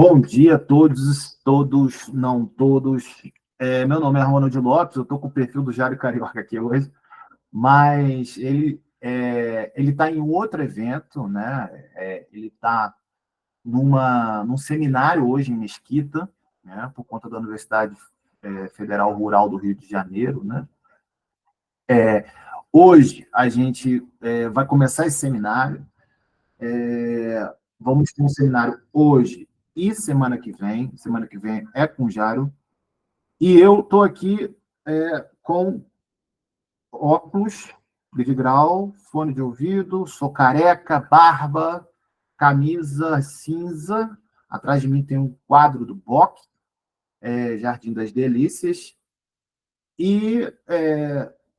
Bom dia a todos, não todos. Meu nome é Ronald Lopes, eu estou com o perfil do Jário Carioca aqui hoje, mas ele está em outro evento, né? Ele está num seminário hoje em Mesquita, né? Por conta da Universidade Federal Rural do Rio de Janeiro, né? Hoje a gente vai começar esse seminário. Vamos ter um seminário hoje e semana que vem. Semana que vem é com o Jário. E eu estou aqui com óculos de grau, fone de ouvido, sou careca, barba, camisa cinza. Atrás de mim tem um quadro do BOC, Jardim das Delícias. E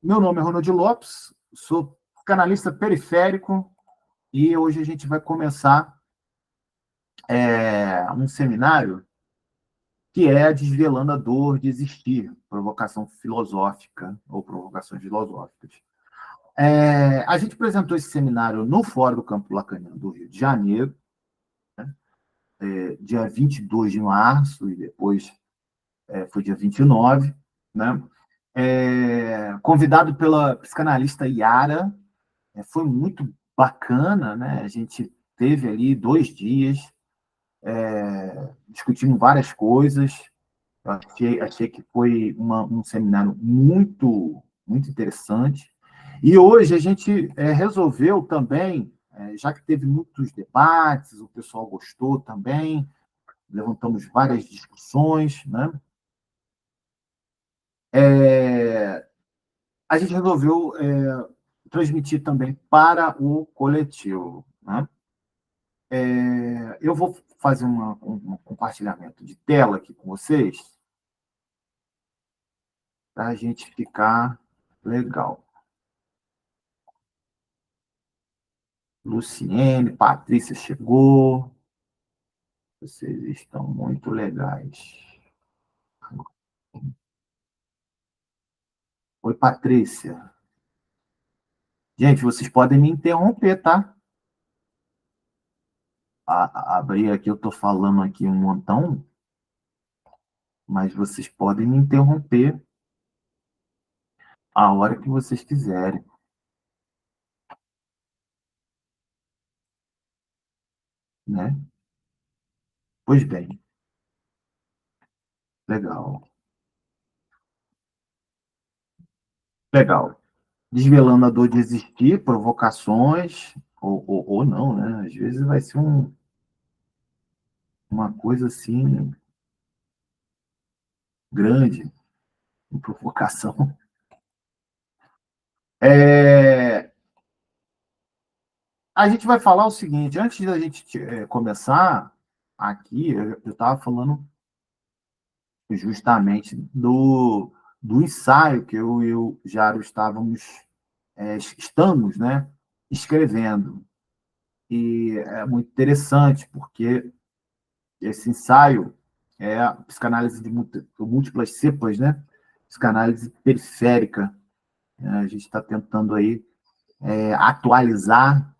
meu nome é Ronald Lopes, sou canalista periférico e hoje a gente vai começar um seminário que é Desvelando a Dor de Existir, provocação filosófica ou provocações filosóficas. A gente apresentou esse seminário no Fórum do Campo Lacaniano do Rio de Janeiro, né? Dia 22 de março, e depois foi dia 29, né? Convidado pela psicanalista Yara, foi muito bacana, né? A gente teve ali 2 dias discutindo várias coisas. Eu achei que foi um seminário muito, muito interessante. E hoje a gente resolveu também, já que teve muitos debates, o pessoal gostou também, levantamos várias discussões, né? A gente resolveu transmitir também para o coletivo, né? Eu vou fazer um compartilhamento de tela aqui com vocês, para a gente ficar legal. Luciene, Patrícia chegou. Vocês estão muito legais. Oi, Patrícia. Gente, vocês podem me interromper, tá? Abrir aqui, eu estou falando aqui um montão, mas vocês podem me interromper a hora que vocês quiserem, né? Pois bem, legal. Legal. Desvelando a dor de existir, provocações, ou não, né? Às vezes vai ser uma coisa assim grande, uma provocação. É, a gente vai falar o seguinte, antes da gente começar aqui, eu estava falando justamente do ensaio que eu e o Jário estamos, né, escrevendo. E é muito interessante, porque esse ensaio é a psicanálise de múltiplas cepas, né? Psicanálise periférica. A gente está tentando aí atualizar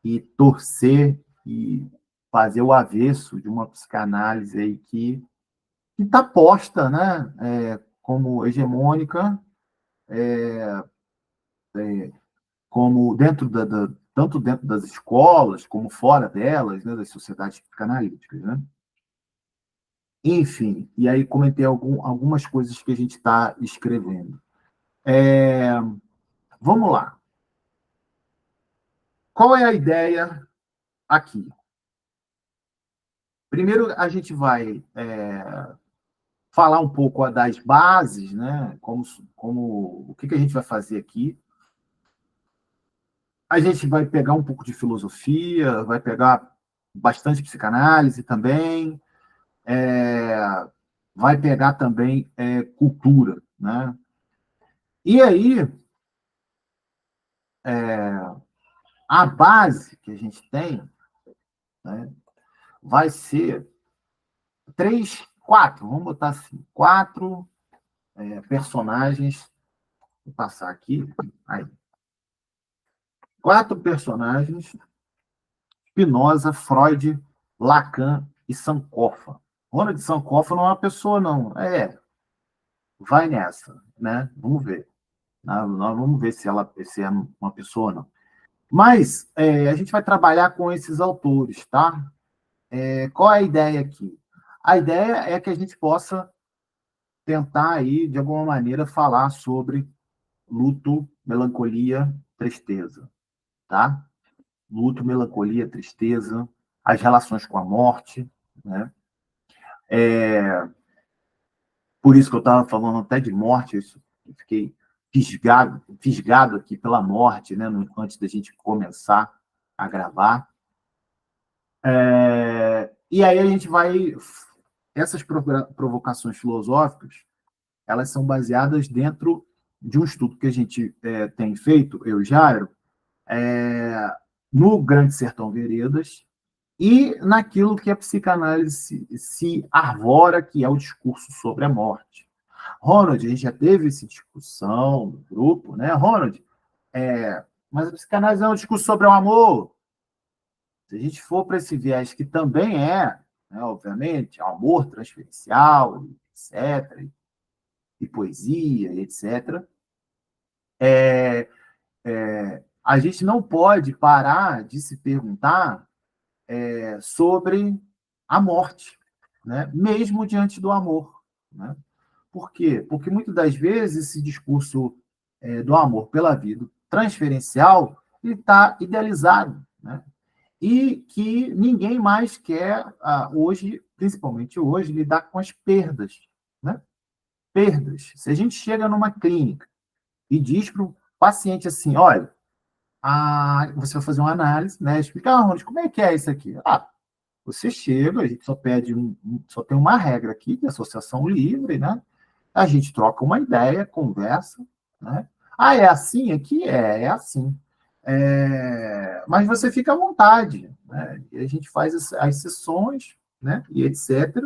e torcer e fazer o avesso de uma psicanálise aí que está posta, né, como hegemônica, como tanto dentro das escolas como fora delas, né, das sociedades psicanalíticas, né? Enfim, e aí comentei algumas coisas que a gente está escrevendo. Vamos lá. Qual é a ideia aqui? Primeiro, a gente vai falar um pouco das bases, né? O que a gente vai fazer aqui. A gente vai pegar um pouco de filosofia, vai pegar bastante psicanálise também, vai pegar também cultura, né? E aí, a base que a gente tem, né, vai ser 4, vamos botar assim, 4 personagens. Vou passar aqui. Aí. 4 personagens: Spinoza, Freud, Lacan e Sankofa. Ronald Sankofa não é uma pessoa, não. Vai nessa, né? Vamos ver. Nós vamos ver se é uma pessoa ou não. Mas a gente vai trabalhar com esses autores, tá? Qual é a ideia aqui? A ideia é que a gente possa tentar aí, de alguma maneira, falar sobre luto, melancolia, tristeza, tá? Luto, melancolia, tristeza, as relações com a morte, né? Por isso que eu estava falando até de morte, eu fiquei fisgado aqui pela morte, né? Antes da gente começar a gravar. E aí a gente vai... Essas provocações filosóficas, elas são baseadas dentro de um estudo que a gente tem feito, eu e Jairo, no Grande Sertão Veredas, e naquilo que a psicanálise se arvora, que é o discurso sobre a morte. Ronald, a gente já teve essa discussão no grupo, né? Ronald, mas a psicanálise é um discurso sobre o amor. Se a gente for para esse viés que também né, obviamente, amor transferencial, etc., e poesia, etc., a gente não pode parar de se perguntar sobre a morte, né? Mesmo diante do amor. Né? Por quê? Porque muitas das vezes esse discurso do amor pela vida transferencial está idealizado, né? E que ninguém mais quer, hoje, principalmente hoje, lidar com as perdas. Né? Perdas. Se a gente chega numa clínica e diz para o paciente assim, olha, você vai fazer uma análise, né? Explicar, Ronald, como é que é isso aqui? Você chega, a gente só pede só tem uma regra aqui, de associação livre, né? A gente troca uma ideia, conversa, né? É assim aqui? É assim. Mas você fica à vontade, né? E a gente faz as sessões, né? E etc.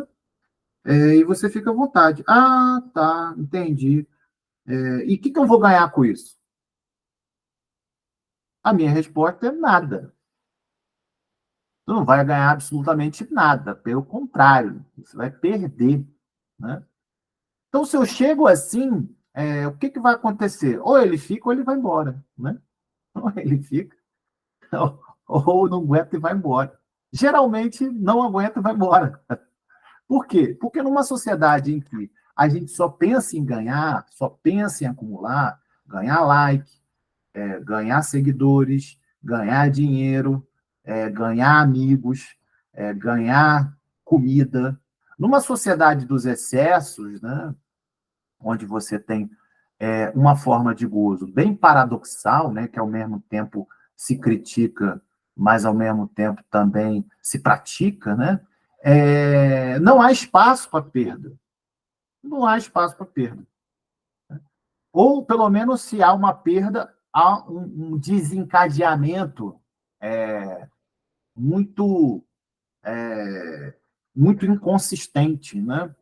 E você fica à vontade. Tá, entendi. E o que eu vou ganhar com isso? A minha resposta é nada. Tu não vai ganhar absolutamente nada, pelo contrário, você vai perder. Né? Então, se eu chego assim, o que vai acontecer? Ou ele fica ou ele vai embora. Né? Ou ele fica, ou não aguenta e vai embora. Geralmente, não aguenta e vai embora. Por quê? Porque numa sociedade em que a gente só pensa em ganhar, só pensa em acumular, ganhar like, ganhar seguidores, ganhar dinheiro, ganhar amigos, ganhar comida. Numa sociedade dos excessos, né, onde você tem uma forma de gozo bem paradoxal, né, que ao mesmo tempo se critica, mas ao mesmo tempo também se pratica, né, não há espaço para perda. Não há espaço para perda. Ou, pelo menos, se há uma perda, há um desencadeamento muito, muito inconsistente, né?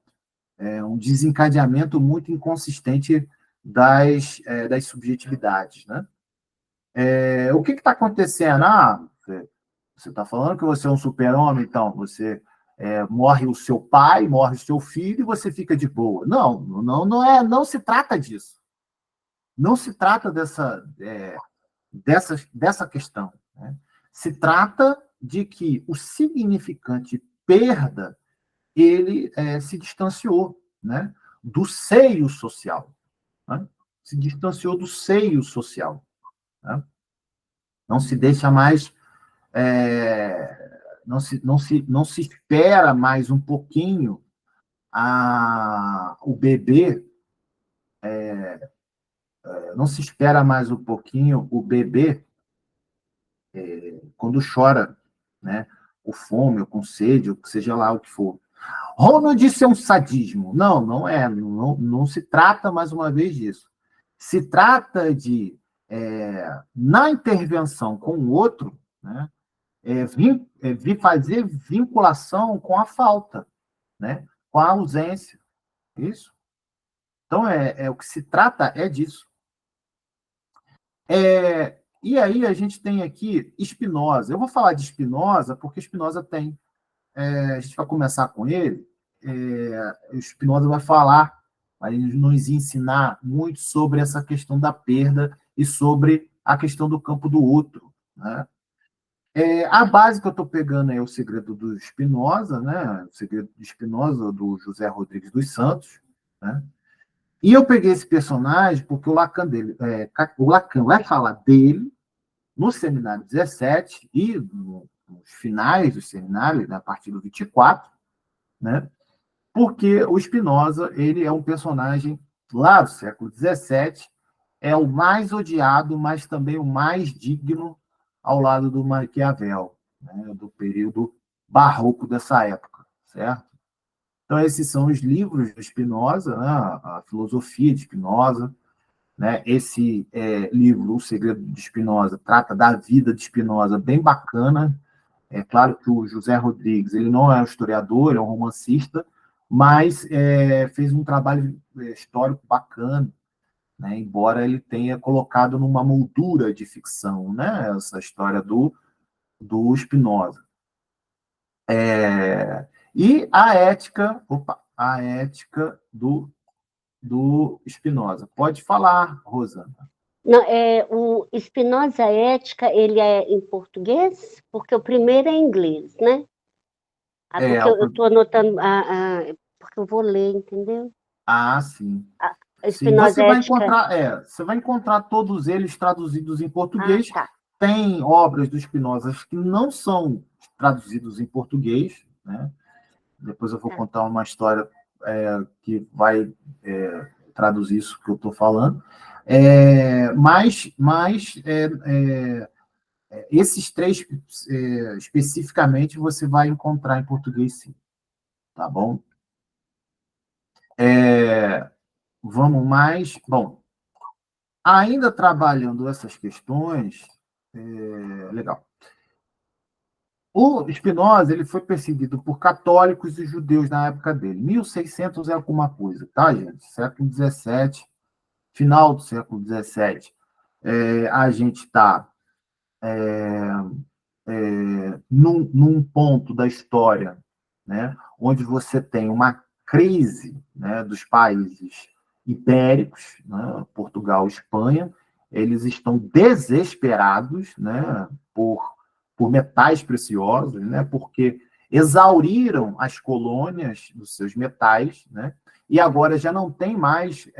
Um desencadeamento muito inconsistente das subjetividades. Né? O que está acontecendo? Você está falando que você é um super-homem, então você morre o seu pai, morre o seu filho e você fica de boa. Não se trata disso. Não se trata dessa questão. Né? Se trata de que o significante perda ele se distanciou, né, do seio social. Né? Se distanciou do seio social. Né? Não se deixa mais... não se espera mais um pouquinho o bebê... não se espera mais um pouquinho o bebê quando chora, né? Com fome, ou com sede, ou seja lá o que for. Ronald, isso é um sadismo. Não é. Não se trata, mais uma vez, disso. Se trata de, na intervenção com o outro, né, fazer vinculação com a falta, né, com a ausência. Isso. Então, o que se trata é disso. E aí a gente tem aqui Spinoza. Eu vou falar de Spinoza porque Spinoza tem a gente vai começar com ele. O Spinoza vai falar, vai nos ensinar muito sobre essa questão da perda e sobre a questão do campo do outro, né? A base que eu estou pegando é o Segredo do Spinoza, né? O Segredo do Spinoza, do José Rodrigues dos Santos, né? E eu peguei esse personagem porque o Lacan vai falar dele no seminário 17 e nos finais do seminário, né, a partir do 24, né? Porque o Spinoza ele é um personagem lá do século 17, é o mais odiado, mas também o mais digno ao lado do Maquiavel, né, do período barroco dessa época, certo? Então, esses são os livros de Spinoza, né, a filosofia de Spinoza, né? Esse livro, O Segredo de Spinoza, trata da vida de Spinoza, bem bacana. É claro que o José Rodrigues ele não é um historiador, ele é um romancista, mas fez um trabalho histórico bacana, né? Embora ele tenha colocado numa moldura de ficção, né? Essa história do Spinoza. E a ética do Spinoza. Pode falar, Rosana. Não, o Spinoza Ética, ele é em português? Porque o primeiro é em inglês, né? É, Porque eu estou anotando, porque eu vou ler, entendeu? sim. Sim, Spinoza Ética. você vai encontrar todos eles traduzidos em Ah, português. tá. Tem obras do Spinoza que não são traduzidos em português, né? Depois eu vou Tá. contar uma história que vai traduzir isso que eu estou falando. Esses três especificamente você vai encontrar em português, sim, tá bom? Vamos mais. Bom, ainda trabalhando essas questões, legal. O Spinoza ele foi perseguido por católicos e judeus na época dele. 1600 é alguma coisa, tá, gente? Século XVII, final do século XVII. A gente está num ponto da história, né, onde você tem uma crise, né, dos países ibéricos, né, Portugal, Espanha, eles estão desesperados, né, por metais preciosos, né, porque exauriram as colônias dos seus metais, né, e agora já não tem mais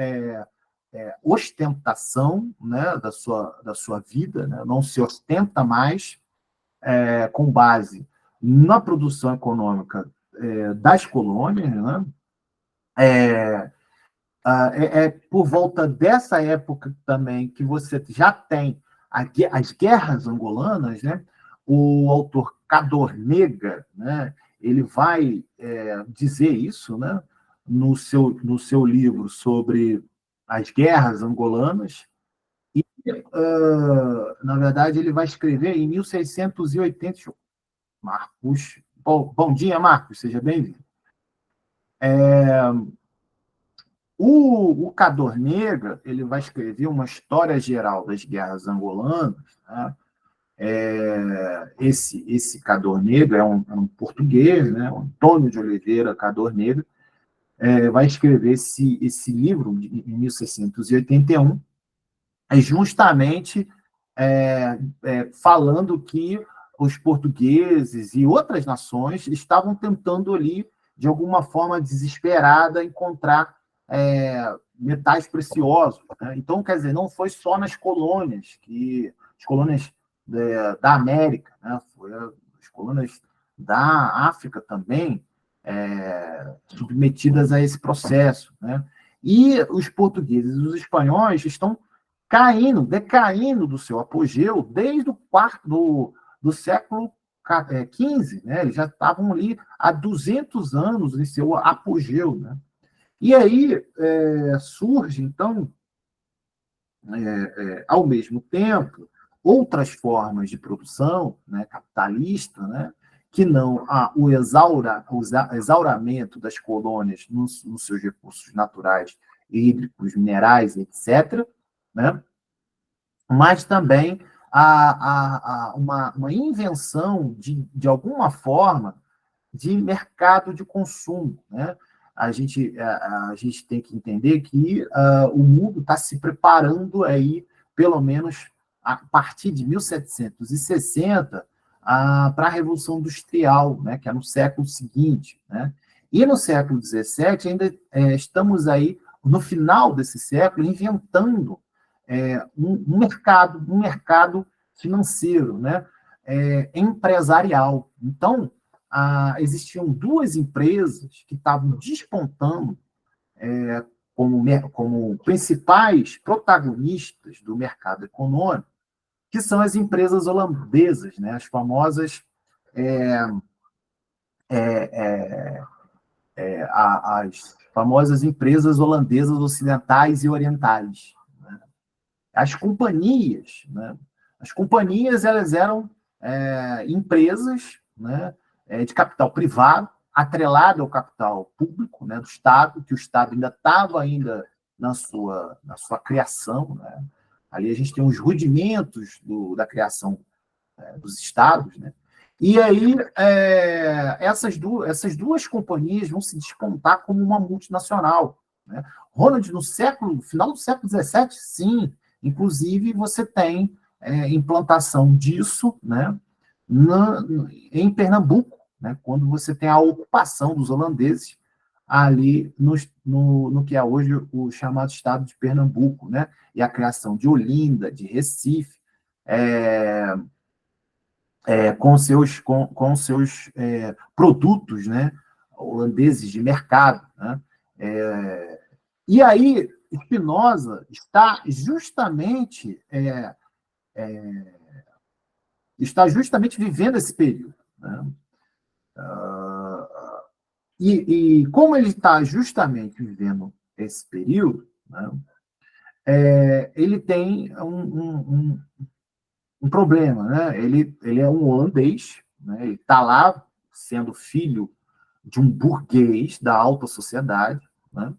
ostentação, né, da sua vida, né, não se ostenta mais com base na produção econômica das colônias, né? Por volta dessa época também que você já tem as guerras angolanas, né? O autor Cadornega, né? Ele vai dizer isso, né? No seu livro sobre as guerras angolanas, e, na verdade, ele vai escrever em 1680. Marcos. Bom dia, Marcos, seja bem-vindo. O Cadornega ele vai escrever uma história geral das guerras angolanas. Né? Esse Cadornega é um português, né? O Antônio de Oliveira Cadornega, vai escrever esse livro em 1681, justamente falando que os portugueses e outras nações estavam tentando ali, de alguma forma desesperada, encontrar metais preciosos. Né? Então, quer dizer, não foi só nas colônias, as colônias da América, né? Foi as colônias da África também, submetidas a esse processo. Né? E os portugueses e os espanhóis estão decaindo do seu apogeu desde o do século XV, né? Eles já estavam ali há 200 anos em seu apogeu, né? E aí surge, então, ao mesmo tempo, outras formas de produção, né, capitalista, né, que não o exauramento das colônias nos seus recursos naturais, hídricos, minerais, etc., né? Mas também uma invenção de alguma forma, de mercado de consumo, né? A gente tem que entender que o mundo está se preparando aí, pelo menos a partir de 1760, para a Revolução Industrial, né, que é no século seguinte, né? E no século XVII ainda estamos aí, no final desse século, inventando um mercado financeiro, né, empresarial. Então, existiam duas empresas que estavam despontando como principais protagonistas do mercado econômico, que são as empresas holandesas, né? As famosas as famosas empresas holandesas ocidentais e orientais, né? As companhias, né? As companhias, elas eram empresas, né, de capital privado, atrelado ao capital público, né, do Estado, que o Estado ainda estava na sua criação, né? Ali a gente tem os rudimentos da criação dos Estados, né? E aí essas duas companhias vão se despontar como uma multinacional, né? Ronald, no final do século XVII, sim, inclusive você tem implantação disso, né, em Pernambuco, né, quando você tem a ocupação dos holandeses ali no que é hoje o chamado estado de Pernambuco, né, e a criação de Olinda, de Recife, com seus produtos, né, holandeses de mercado, né? E aí Spinoza está justamente vivendo esse período, né? E como ele está justamente vivendo esse período, né, ele tem um problema, né? Ele é um holandês, né? Ele está lá sendo filho de um burguês da alta sociedade, né?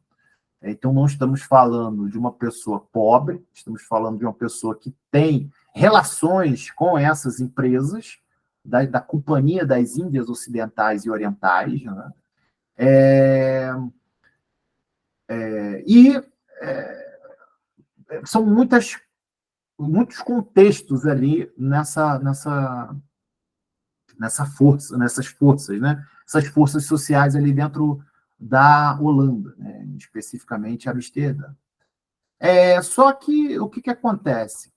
Então, não estamos falando de uma pessoa pobre, estamos falando de uma pessoa que tem relações com essas empresas da Companhia das Índias Ocidentais e Orientais, né? E são muitos contextos ali nessas forças, né? Essas forças sociais ali dentro da Holanda, né? Especificamente Amsterdã. Só que o que acontece?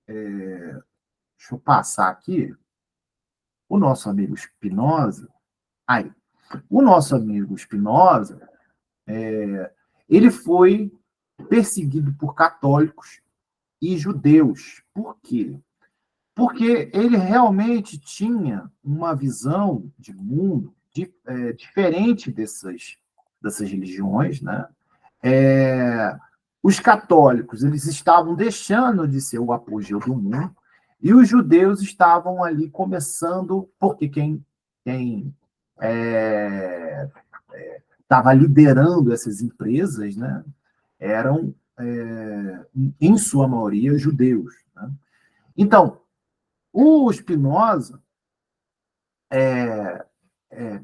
Deixa eu passar aqui. O nosso amigo Spinoza, o nosso amigo Spinoza, ele foi perseguido por católicos e judeus. Por quê? Porque ele realmente tinha uma visão de mundo diferente dessas religiões, né? Os católicos, eles estavam deixando de ser o apogeu do mundo e os judeus estavam ali começando, porque quem estava liderando essas empresas, né, eram, em sua maioria, judeus, né? Então, o Spinoza,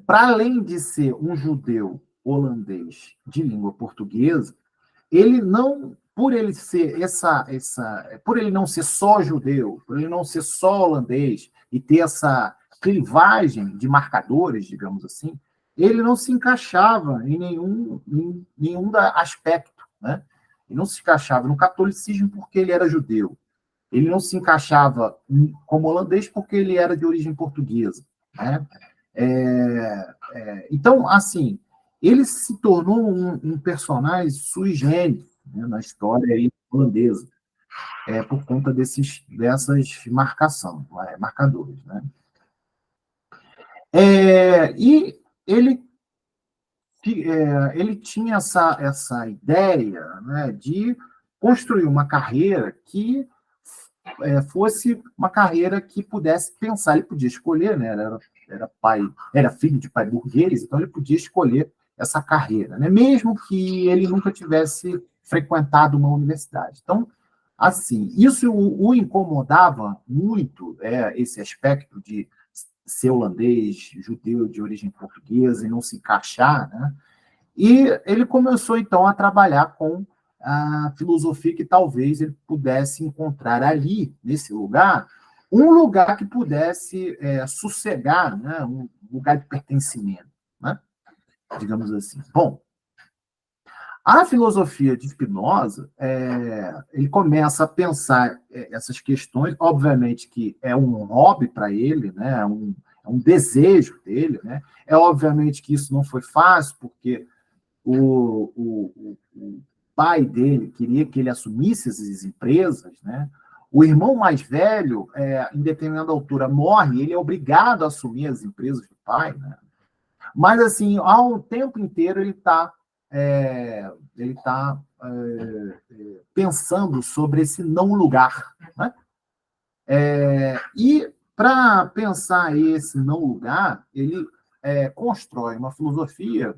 para além de ser um judeu holandês de língua portuguesa, ele não, por ele ser por ele não ser só judeu, por ele não ser só holandês e ter essa clivagem de marcadores, digamos assim, ele não se encaixava em nenhum aspecto, né? Ele não se encaixava no catolicismo porque ele era judeu. Ele não se encaixava como holandês porque ele era de origem portuguesa, né? Então, assim, ele se tornou um personagem sui generis, né, na história aí holandesa, por conta dessas marcadores, né? E ele tinha essa ideia, né, de construir uma carreira que fosse uma carreira que pudesse pensar. Ele podia escolher, né? Era filho de pai burguês, então ele podia escolher essa carreira, né? Mesmo que ele nunca tivesse frequentado uma universidade. Então, Assim, isso o incomodava muito, esse aspecto de ser holandês, judeu de origem portuguesa e não se encaixar, né? E ele começou, então, a trabalhar com a filosofia que talvez ele pudesse encontrar ali, nesse lugar, um lugar que pudesse sossegar, né? Um lugar de pertencimento, né? Digamos assim. Bom, a filosofia de Spinoza, ele começa a pensar essas questões, obviamente que é um hobby para ele, né? É um desejo dele, né? É obviamente que isso não foi fácil, porque o pai dele queria que ele assumisse essas empresas, né? O irmão mais velho, em determinada altura, morre, ele é obrigado a assumir as empresas do pai, né? Mas, assim, ao tempo inteiro pensando sobre esse não lugar, né? E, para pensar esse não lugar, ele constrói uma filosofia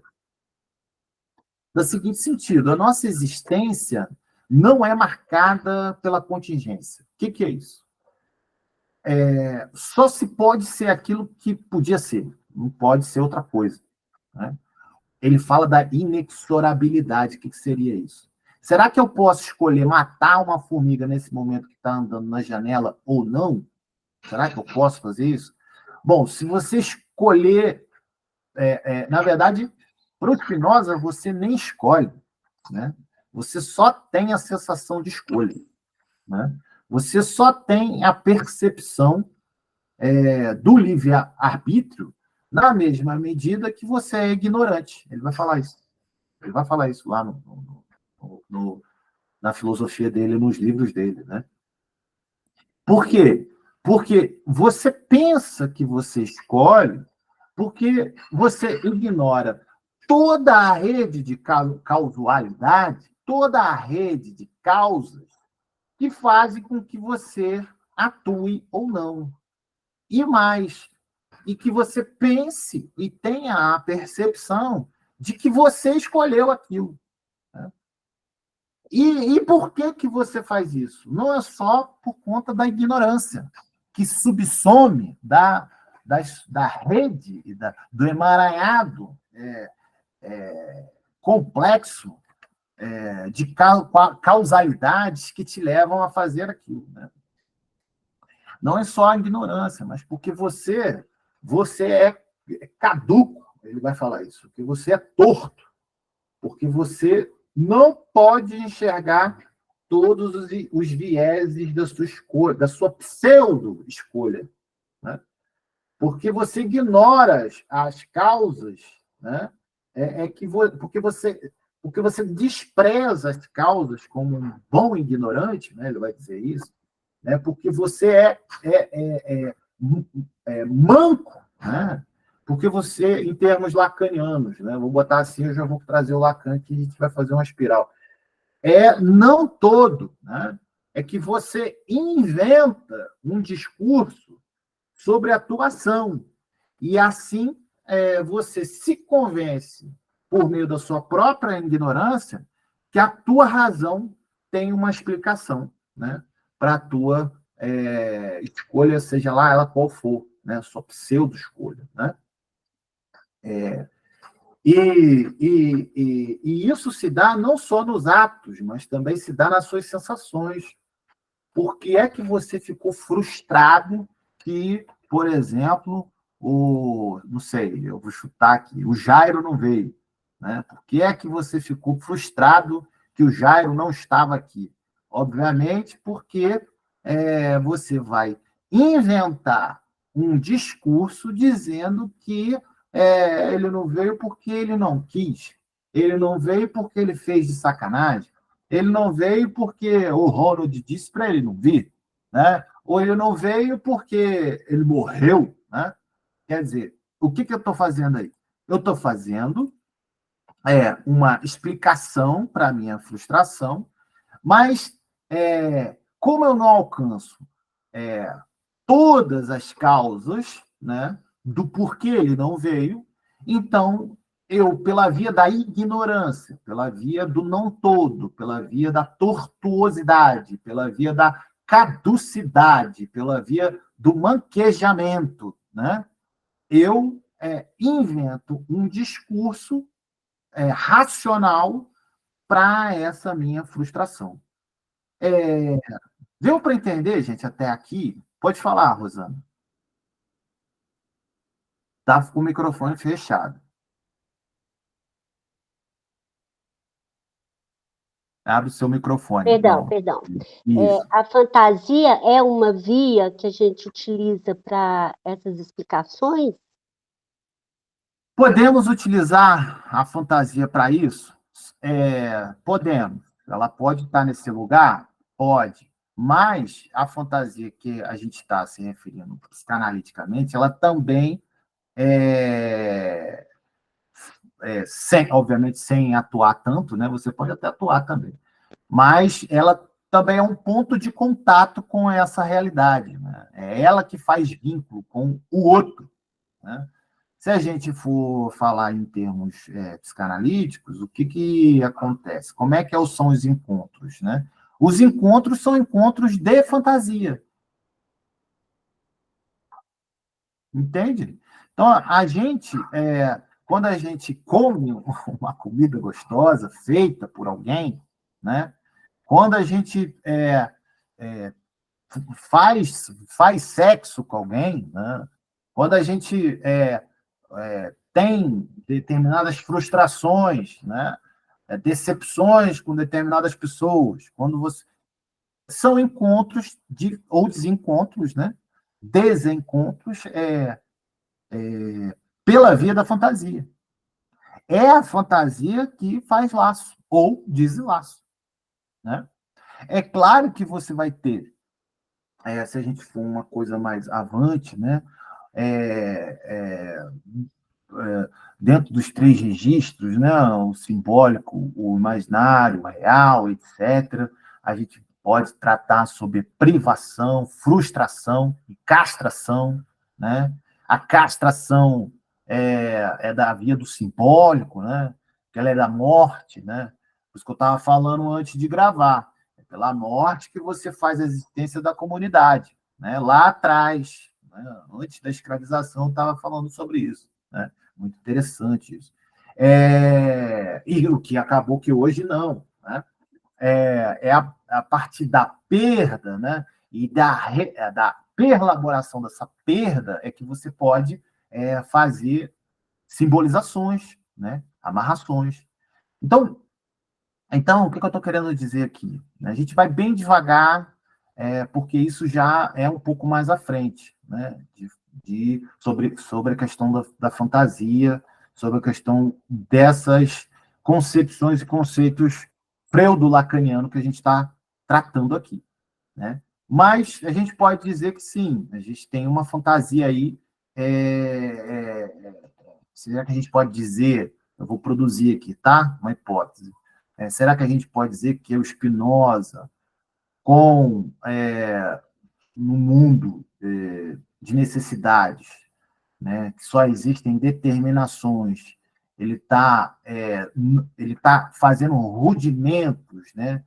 do seguinte sentido: a nossa existência não é marcada pela contingência. O que é isso? Só se pode ser aquilo que podia ser, não pode ser outra coisa, né? Ele fala da inexorabilidade. O que seria isso? Será que eu posso escolher matar uma formiga nesse momento que está andando na janela ou não? Será que eu posso fazer isso? Bom, se você escolher, na verdade, para o Spinoza, você nem escolhe, né? Você só tem a sensação de escolha, né? Você só tem a percepção do livre-arbítrio na mesma medida que você é ignorante. Ele vai falar isso. Ele vai falar isso lá na filosofia dele, nos livros dele, né? Por quê? Porque você pensa que você escolhe, porque você ignora toda a rede de causalidade, toda a rede de causas que fazem com que você atue ou não. E mais, e que você pense e tenha a percepção de que você escolheu aquilo, né? E por que você faz isso? Não é só por conta da ignorância, que subsome da rede, do emaranhado complexo de causalidades que te levam a fazer aquilo, né? Não é só a ignorância, mas porque você é caduco, ele vai falar isso, porque você é torto, porque você não pode enxergar todos os vieses da sua escolha, da sua pseudo-escolha, né? Porque você ignora as causas, né? Porque você despreza as causas como um bom ignorante, né? Ele vai dizer isso, né? Porque você é manco, né? Porque você, em termos lacanianos, né? Vou botar assim, eu já vou trazer o Lacan, que a gente vai fazer uma espiral. Não todo, né? É que você inventa um discurso sobre atuação. E assim você se convence, por meio da sua própria ignorância, que a tua razão tem uma explicação, né? Para a tua escolha, seja lá ela qual for, né? Sua pseudo-escolha, né? E isso se dá não só nos atos, mas também se dá nas suas sensações. Por que é que você ficou frustrado que, por exemplo, não sei, eu vou chutar aqui, o Jairo não veio, né? Por que é que você ficou frustrado que o Jairo não estava aqui? Obviamente, porque você vai inventar um discurso dizendo que ele não veio porque ele não quis, ele não veio porque ele fez de sacanagem, ele não veio porque o Ronald disse para ele não vir, né? Ou ele não veio porque ele morreu, né? Quer dizer, o que eu estou fazendo aí? Eu estou fazendo uma explicação para a minha frustração, mas como eu não alcanço todas as causas, né, do porquê ele não veio, então eu, pela via da ignorância, pela via do não todo, pela via da tortuosidade, pela via da caducidade, pela via do manquejamento, né? Eu invento um discurso racional para essa minha frustração. Deu para entender, gente, até aqui? Pode falar, Rosana. Estava com o microfone fechado. Abre o seu microfone. Perdão, Não. perdão. Isso. A fantasia é uma via que a gente utiliza para essas explicações? Podemos utilizar a fantasia para isso? Podemos. Ela pode estar nesse lugar? Pode. Mas a fantasia que a gente está se referindo psicanaliticamente, ela também obviamente, sem atuar tanto, né? Você pode até atuar também. Mas ela também é um ponto de contato com essa realidade, né? É ela que faz vínculo com o outro, né? Se a gente for falar em termos psicanalíticos, o que acontece? Como é que são os encontros, né? Os encontros são encontros de fantasia. Entende? Então, a gente, quando a gente come uma comida gostosa, feita por alguém, né? Quando a gente faz sexo com alguém, né? Quando a gente tem determinadas frustrações, né? Decepções com determinadas pessoas, quando você são encontros ou desencontros, né? Desencontros pela via da fantasia. É a fantasia que faz laço ou desenlaço, né? É claro que você vai ter, se a gente for uma coisa mais avante, né? É, é, Dentro dos três registros, né, o simbólico, o imaginário, o real, etc., a gente pode tratar sobre privação, frustração e castração, né? A castração da via do simbólico, né? Que ela é da morte, né? Por isso que eu estava falando antes de gravar. É pela morte que você faz a existência da comunidade, né? Lá atrás, né? Antes da escravização, eu estava falando sobre isso, né? Muito interessante isso. E o que acabou que hoje não, né? A partir da perda, né? E da perlaboração dessa perda é que você pode fazer simbolizações, né? Amarrações. Então, o que eu estou querendo dizer aqui? A gente vai bem devagar, porque isso já é um pouco mais à frente, né? Sobre a questão da fantasia, sobre a questão dessas concepções e conceitos pseudo-lacanianos que a gente está tratando aqui, né? Mas a gente pode dizer que sim, a gente tem uma fantasia aí. Será que a gente pode dizer? Eu vou produzir aqui, tá? Uma hipótese. Será que a gente pode dizer que o Spinoza, no mundo de necessidades, né, que só existem determinações, ele tá fazendo rudimentos, né?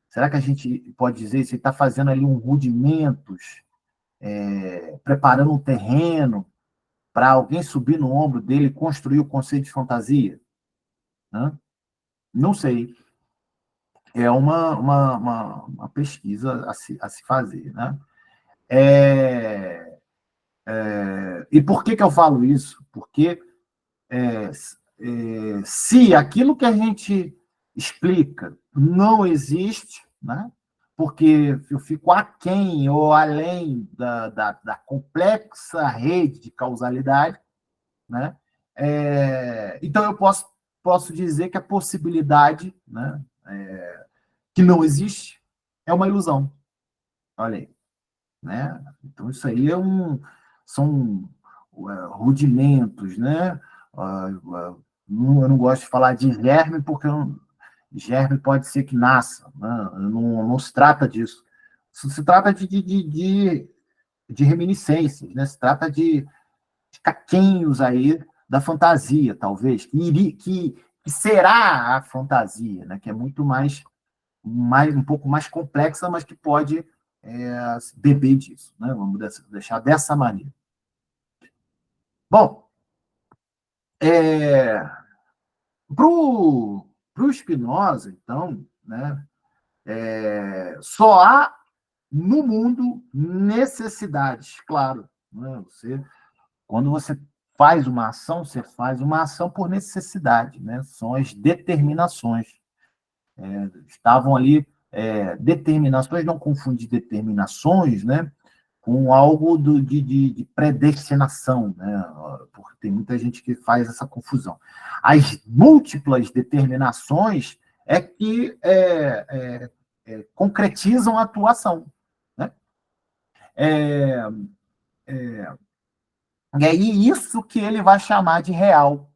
Será que a gente pode dizer se ele está fazendo ali um rudimentos, preparando um terreno para alguém subir no ombro dele e construir o conceito de fantasia? Né? Não sei. É uma pesquisa a se fazer, né? E por que eu falo isso? Porque se aquilo que a gente explica não existe, né? Porque eu fico aquém ou além da complexa rede de causalidade, né? Então eu posso dizer que a possibilidade, né, que não existe é uma ilusão. Olha aí, né? Então isso aí são rudimentos, né? Eu não gosto de falar de germe porque germe pode ser que nasça, né? Não se trata disso. Isso se trata de reminiscências, né? Se trata de caquinhos aí da fantasia, talvez, que será a fantasia, né? Que é muito um pouco mais complexa, mas que pode beber disso, né? Vamos deixar dessa maneira. Bom, para o Spinoza, então, né, só há no mundo necessidades, claro. Né? Quando você faz uma ação, você faz uma ação por necessidade, né? São as determinações. Estavam ali determinações, não confundir determinações, né, com algo de predestinação, né, porque tem muita gente que faz essa confusão. As múltiplas determinações é que concretizam a atuação. Né? E aí isso que ele vai chamar de real,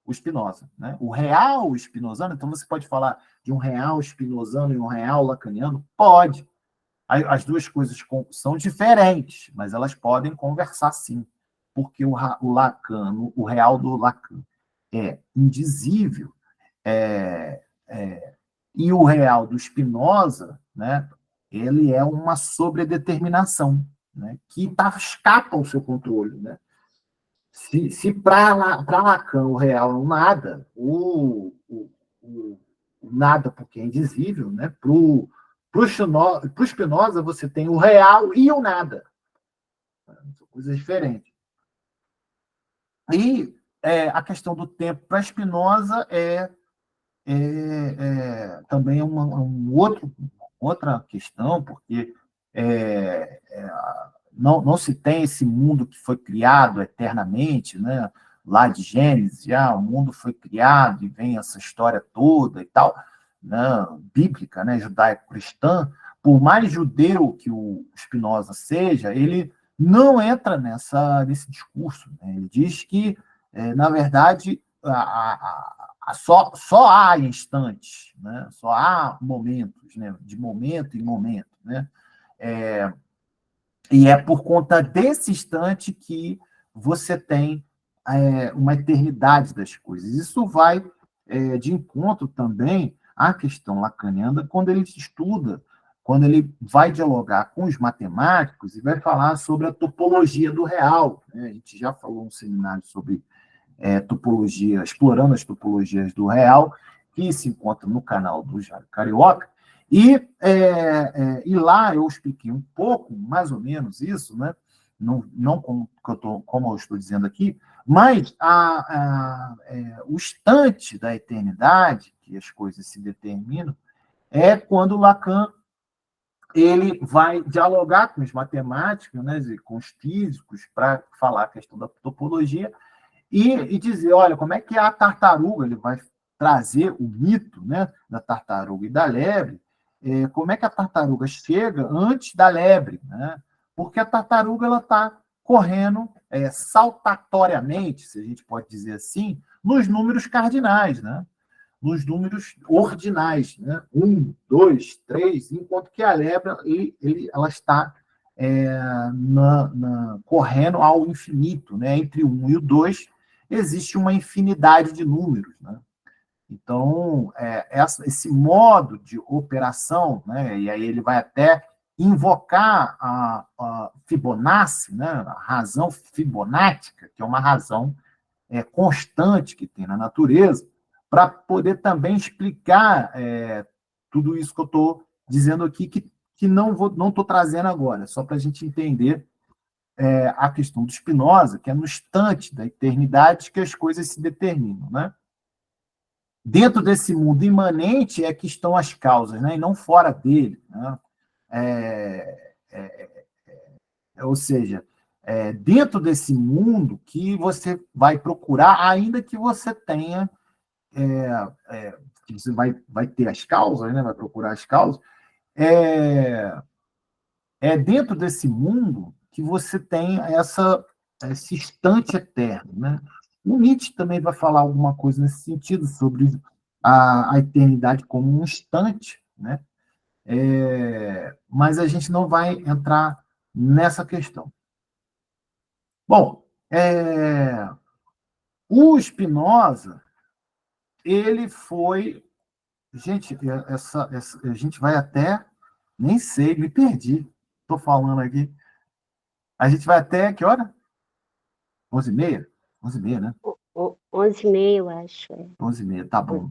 o Spinoza. Né? O real spinozano, então você pode falar de um real spinozano e um real lacaniano? Pode. As duas coisas são diferentes, mas elas podem conversar sim, porque o Lacan, o real do Lacan é indizível, e o real do Spinoza, né, ele é uma sobredeterminação, né, que escapa ao seu controle. Né? Se para Lacan o real é um nada, o nada porque é indizível, né? Para o Spinoza você tem o real e o nada. São coisas diferentes. E a questão do tempo para Spinoza também outra questão, porque não se tem esse mundo que foi criado eternamente, né? Lá de Gênesis, o mundo foi criado e vem essa história toda e tal, né? Bíblica, né? Judaico-cristã. Por mais judeu que o Spinoza seja, ele não entra nesse discurso. Né? Ele diz que, na verdade, só há instantes, né? Só há momentos, né? De momento em momento. Né? E é por conta desse instante que você tem uma eternidade das coisas. Isso vai de encontro também à questão lacaniana, quando ele estuda, quando ele vai dialogar com os matemáticos e vai falar sobre a topologia do real. Né? A gente já falou um seminário sobre topologia, explorando as topologias do real, que se encontra no canal do Jário Carioca. E lá eu expliquei um pouco, mais ou menos isso, né? Não como eu estou dizendo aqui, mas o instante da eternidade, que as coisas se determinam, é quando Lacan ele vai dialogar com os matemáticos, né, e com os físicos, para falar a questão da topologia, e dizer, olha, como é que a tartaruga, ele vai trazer o mito, né, da tartaruga e da lebre, como é que a tartaruga chega antes da lebre, né? Porque a tartaruga ela está correndo saltatoriamente, se a gente pode dizer assim, nos números cardinais, né? Nos números ordinais, né? 1, 2, 3, enquanto que a lebre ela está correndo ao infinito, né? Entre o 1 e o 2 existe uma infinidade de números, né? Então, esse modo de operação, né? E aí ele vai até invocar a Fibonacci, né? A razão fibonática, que é uma razão constante que tem na natureza, para poder também explicar tudo isso que eu estou dizendo aqui, que não estou trazendo agora, só para a gente entender a questão do Spinoza, que é no instante da eternidade que as coisas se determinam. Né? Dentro desse mundo imanente é que estão as causas, né? E não fora dele. Né? Ou seja, dentro desse mundo que você vai procurar, ainda que você tenha que você vai ter as causas, né? Vai procurar as causas, dentro desse mundo que você tem esse instante eterno. Né? O Nietzsche também vai falar alguma coisa nesse sentido, sobre a eternidade como um instante, né? Mas a gente não vai entrar nessa questão. Bom, O Spinoza, ele foi... Gente, a gente vai até... Nem sei, me perdi. Estou falando aqui. A gente vai até que hora? 11h30? 11h30, né? 11h30, eu acho. 11h30, tá bom.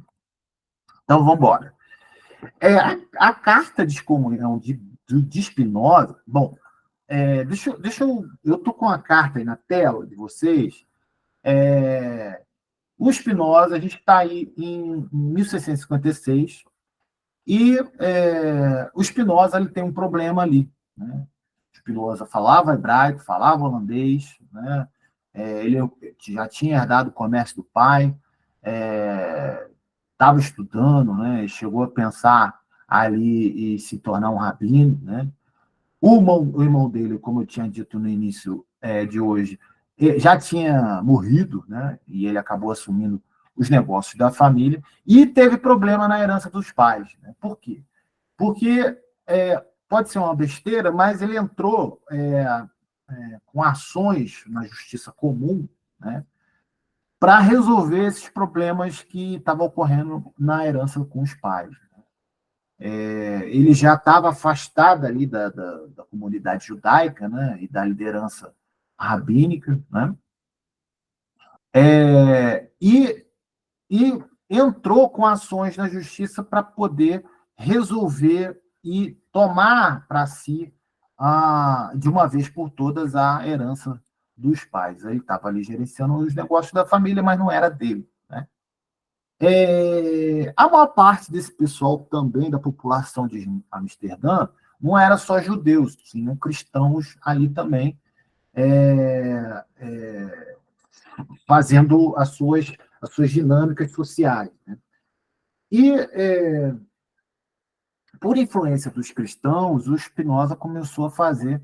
Então, vamos embora. A carta de excomunhão de Spinoza... Bom, deixa eu... Eu estou com a carta aí na tela de vocês. O Spinoza, a gente está aí em 1656, e o Spinoza ele tem um problema ali, né? O Spinoza falava hebraico, falava holandês, né? Ele já tinha herdado o comércio do pai, estava estudando, né? Chegou a pensar ali em se tornar um rabino, né? O irmão dele, como eu tinha dito no início de hoje, já tinha morrido, né? E ele acabou assumindo os negócios da família e teve problema na herança dos pais, né? Por quê? Porque pode ser uma besteira, mas ele entrou com ações na justiça comum, né? Para resolver esses problemas que estavam ocorrendo na herança com os pais. Ele já estava afastado ali da comunidade judaica, né, e da liderança rabínica, né, e entrou com ações na justiça para poder resolver e tomar para si, de uma vez por todas, a herança dos pais. Ele estava ali gerenciando os negócios da família, mas não era dele, né? A maior parte desse pessoal também, da população de Amsterdã, não era só judeus, tinham cristãos ali também, fazendo as suas dinâmicas sociais, né? E, por influência dos cristãos, o Spinoza começou a fazer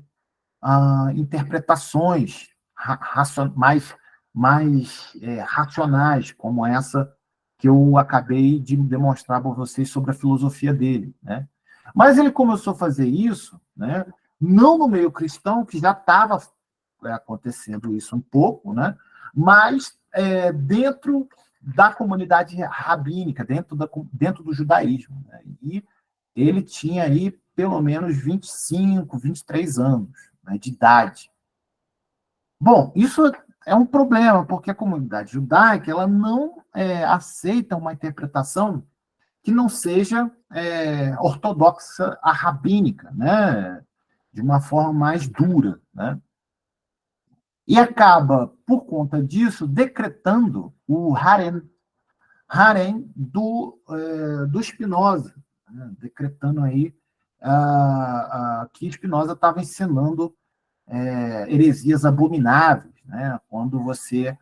interpretações mais racionais, como essa que eu acabei de demonstrar para vocês sobre a filosofia dele, né? Mas ele começou a fazer isso, né, não no meio cristão, que já estava acontecendo isso um pouco, né, mas dentro da comunidade rabínica, dentro do judaísmo, né? E ele tinha aí pelo menos 25, 23 anos, né, de idade. Bom, isso é um problema, porque a comunidade judaica ela não aceita uma interpretação que não seja ortodoxa, a rabínica, né, de uma forma mais dura, né? E acaba, por conta disso, decretando o harém do Spinoza, né? Decretando aí que Spinoza estava ensinando heresias abomináveis, né? Quando você,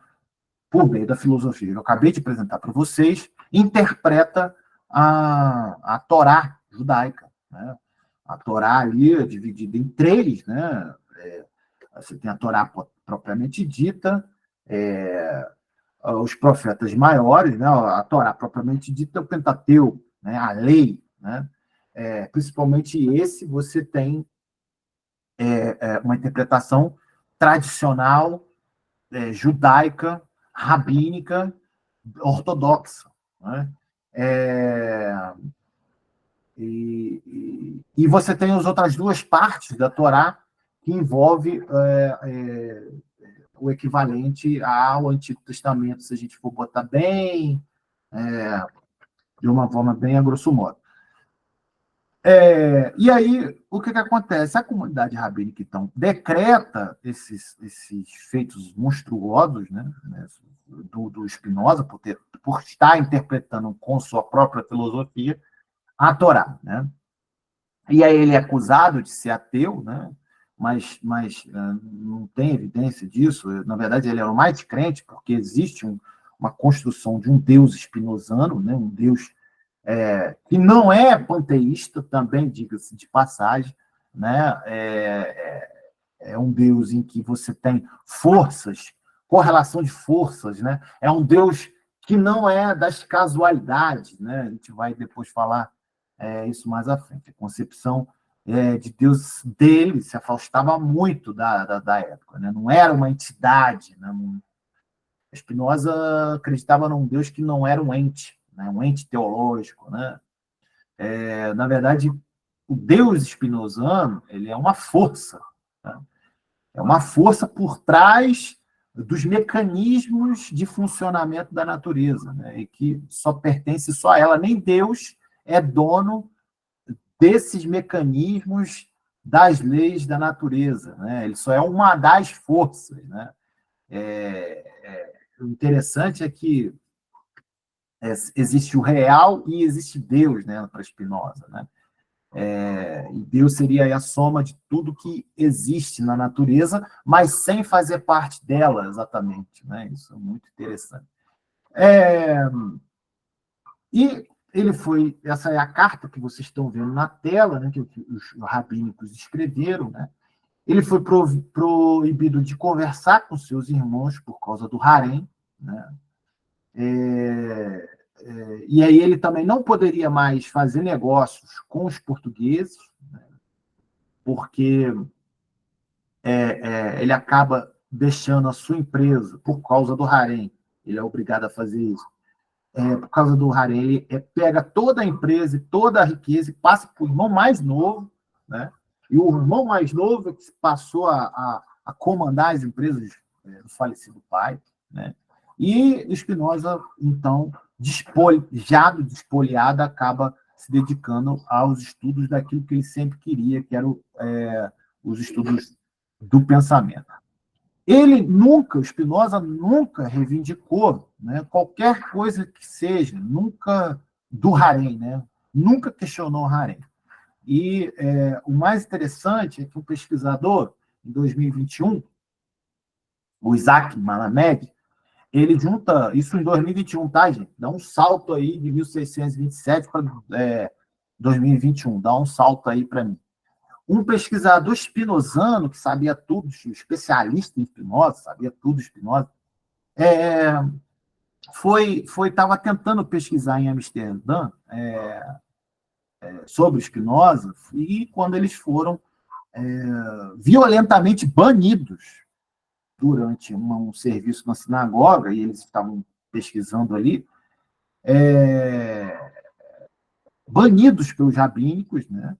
por meio da filosofia que eu acabei de apresentar para vocês, interpreta a Torá judaica, né? A Torá ali é dividida em três, né? Você tem a Torá propriamente dita, os profetas maiores, né? A Torá propriamente dita é o Pentateuco, né? A lei, né? Principalmente esse, você tem uma interpretação tradicional, judaica, rabínica, ortodoxa, né? E você tem as outras duas partes da Torá que envolve o equivalente ao Antigo Testamento, se a gente for botar bem, de uma forma bem a grosso modo. E aí, o que acontece? A comunidade rabínica, então, decreta esses feitos monstruosos, né, do Spinoza, por estar interpretando com sua própria filosofia a Torá, né? E aí ele é acusado de ser ateu, né? Mas não tem evidência disso. Na verdade, ele era o mais crente, porque existe uma construção de um Deus spinozano, né? Um Deus que não é panteísta, também, diga-se de passagem, né? É um Deus em que você tem forças, correlação de forças, né? É um Deus que não é das casualidades, né? A gente vai depois falar isso mais à frente. A concepção de Deus dele se afastava muito da época, né? Não era uma entidade, né? Spinoza acreditava num Deus que não era um ente, né? Um ente teológico, né? Na verdade, o Deus spinozano, ele é uma força, né? É uma força por trás dos mecanismos de funcionamento da natureza, né? E que só pertence só a ela. Nem Deus é dono desses mecanismos das leis da natureza, né? Ele só é uma das forças, né? O interessante é que existe o real e existe Deus, né, para Spinoza, né? E Deus seria a soma de tudo que existe na natureza, mas sem fazer parte dela exatamente, né? Isso é muito interessante. E ele foi, essa é a carta que vocês estão vendo na tela, né, que os rabínicos escreveram, né? Ele foi proibido de conversar com seus irmãos por causa do harém, né? E aí ele também não poderia mais fazer negócios com os portugueses, né? Porque ele acaba deixando a sua empresa por causa do harém. Ele é obrigado a fazer isso. Por causa do harém, ele pega toda a empresa e toda a riqueza e passa para o irmão mais novo, né? E o irmão mais novo é que passou a comandar as empresas do falecido pai, né? E Spinoza, então, despoliado, acaba se dedicando aos estudos daquilo que ele sempre queria, que eram os estudos do pensamento. O Spinoza nunca reivindicou, né, qualquer coisa que seja, nunca do harém, né? Nunca questionou o harém. E o mais interessante é que o pesquisador, em 2021, o Isaac Malamed, ele junta, isso em 2021, tá, gente? Dá um salto aí de 1627 para 2021, dá um salto aí para mim. Um pesquisador spinozano, que sabia tudo, especialista em Spinoza, sabia tudo de Spinoza, estava tentando pesquisar em Amsterdã sobre Spinoza, e quando eles foram violentamente banidos durante um serviço na sinagoga, e eles estavam pesquisando ali, banidos pelos rabínicos, né?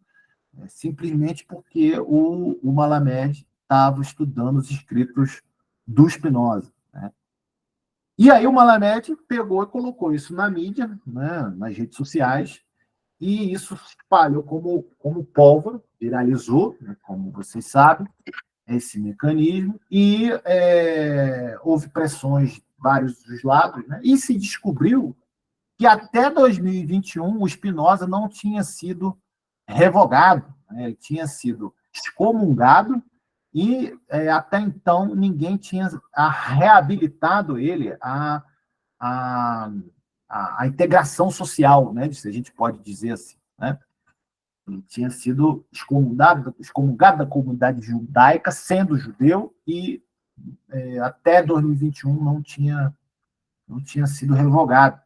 Simplesmente porque o Malamed estava estudando os escritos do Spinoza, né? E aí o Malamed pegou e colocou isso na mídia, né, nas redes sociais, e isso se espalhou como pólvora, viralizou, né, como vocês sabem, esse mecanismo, e houve pressões de vários dos lados, né, e se descobriu que até 2021 o Spinoza não tinha sido revogado, né? Ele tinha sido excomungado e até então ninguém tinha reabilitado ele a integração social, né? Se a gente pode dizer assim, né? Ele tinha sido excomungado da comunidade judaica, sendo judeu, e até 2021 não tinha sido revogado.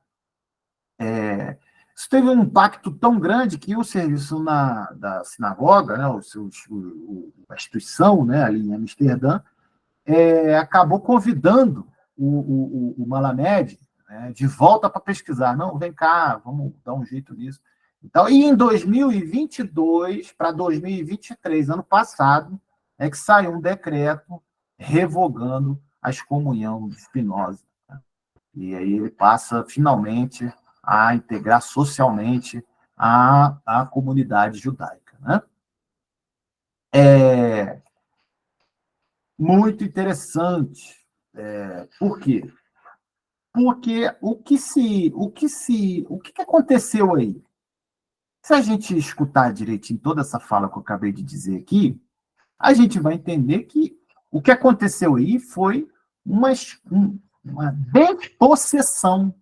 Isso teve um impacto tão grande que o serviço da sinagoga, né, a instituição, né, ali em Amsterdã, acabou convidando o Malamed, né, de volta para pesquisar. Não, vem cá, vamos dar um jeito nisso. Então, e em 2022 para 2023, ano passado, é que saiu um decreto revogando a excomunhão de Spinoza. E aí ele passa, finalmente, a integrar socialmente a comunidade judaica, né? Muito interessante. Por quê? Porque o que aconteceu aí? Se a gente escutar direitinho toda essa fala que eu acabei de dizer aqui, a gente vai entender que o que aconteceu aí foi uma despossessão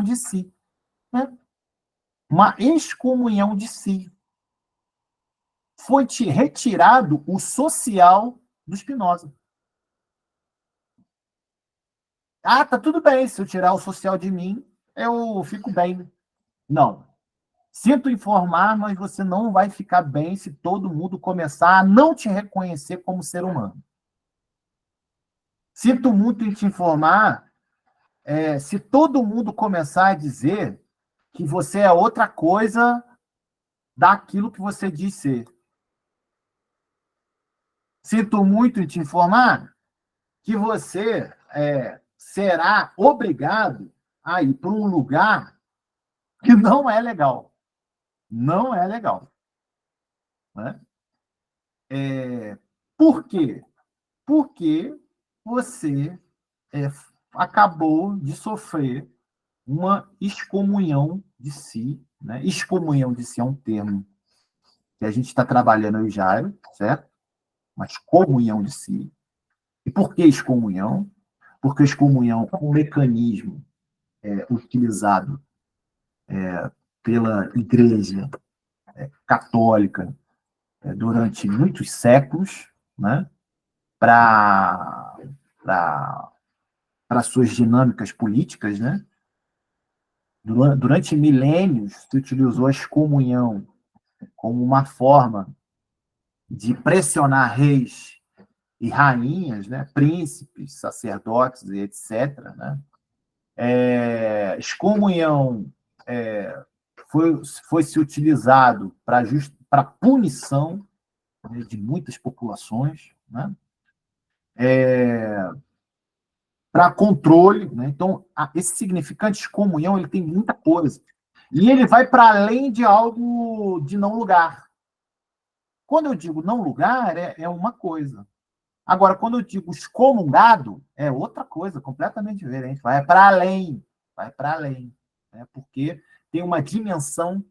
de si, né? Uma excomunhão de si. Foi retirado o social do Spinoza. Ah, tá tudo bem, se eu tirar o social de mim, eu fico bem. Não. Sinto informar, mas você não vai ficar bem se todo mundo começar a não te reconhecer como ser humano. Sinto muito em te informar, se todo mundo começar a dizer que você é outra coisa daquilo que você diz ser. Sinto muito em te informar que você será obrigado a ir para um lugar que não é legal. Não é legal. Né? Por quê? Porque você acabou de sofrer uma excomunhão de si. Né? Excomunhão de si é um termo que a gente está trabalhando no Jairo, certo? Uma excomunhão de si. E por que excomunhão? Porque excomunhão é um mecanismo utilizado pela Igreja Católica durante muitos séculos, né? para suas dinâmicas políticas, né? Durante milênios, se utilizou a excomunhão como uma forma de pressionar reis e rainhas, né? Príncipes, sacerdotes e etc. Né? Excomunhão foi se utilizado para punição, né, de muitas populações, né? Para controle. Né? Então, esse significante de comunhão ele tem muita coisa. E ele vai para além de algo de não lugar. Quando eu digo não lugar, é uma coisa. Agora, quando eu digo excomungado, é outra coisa, completamente diferente. Vai para além. Vai para além. Né? Porque tem uma dimensão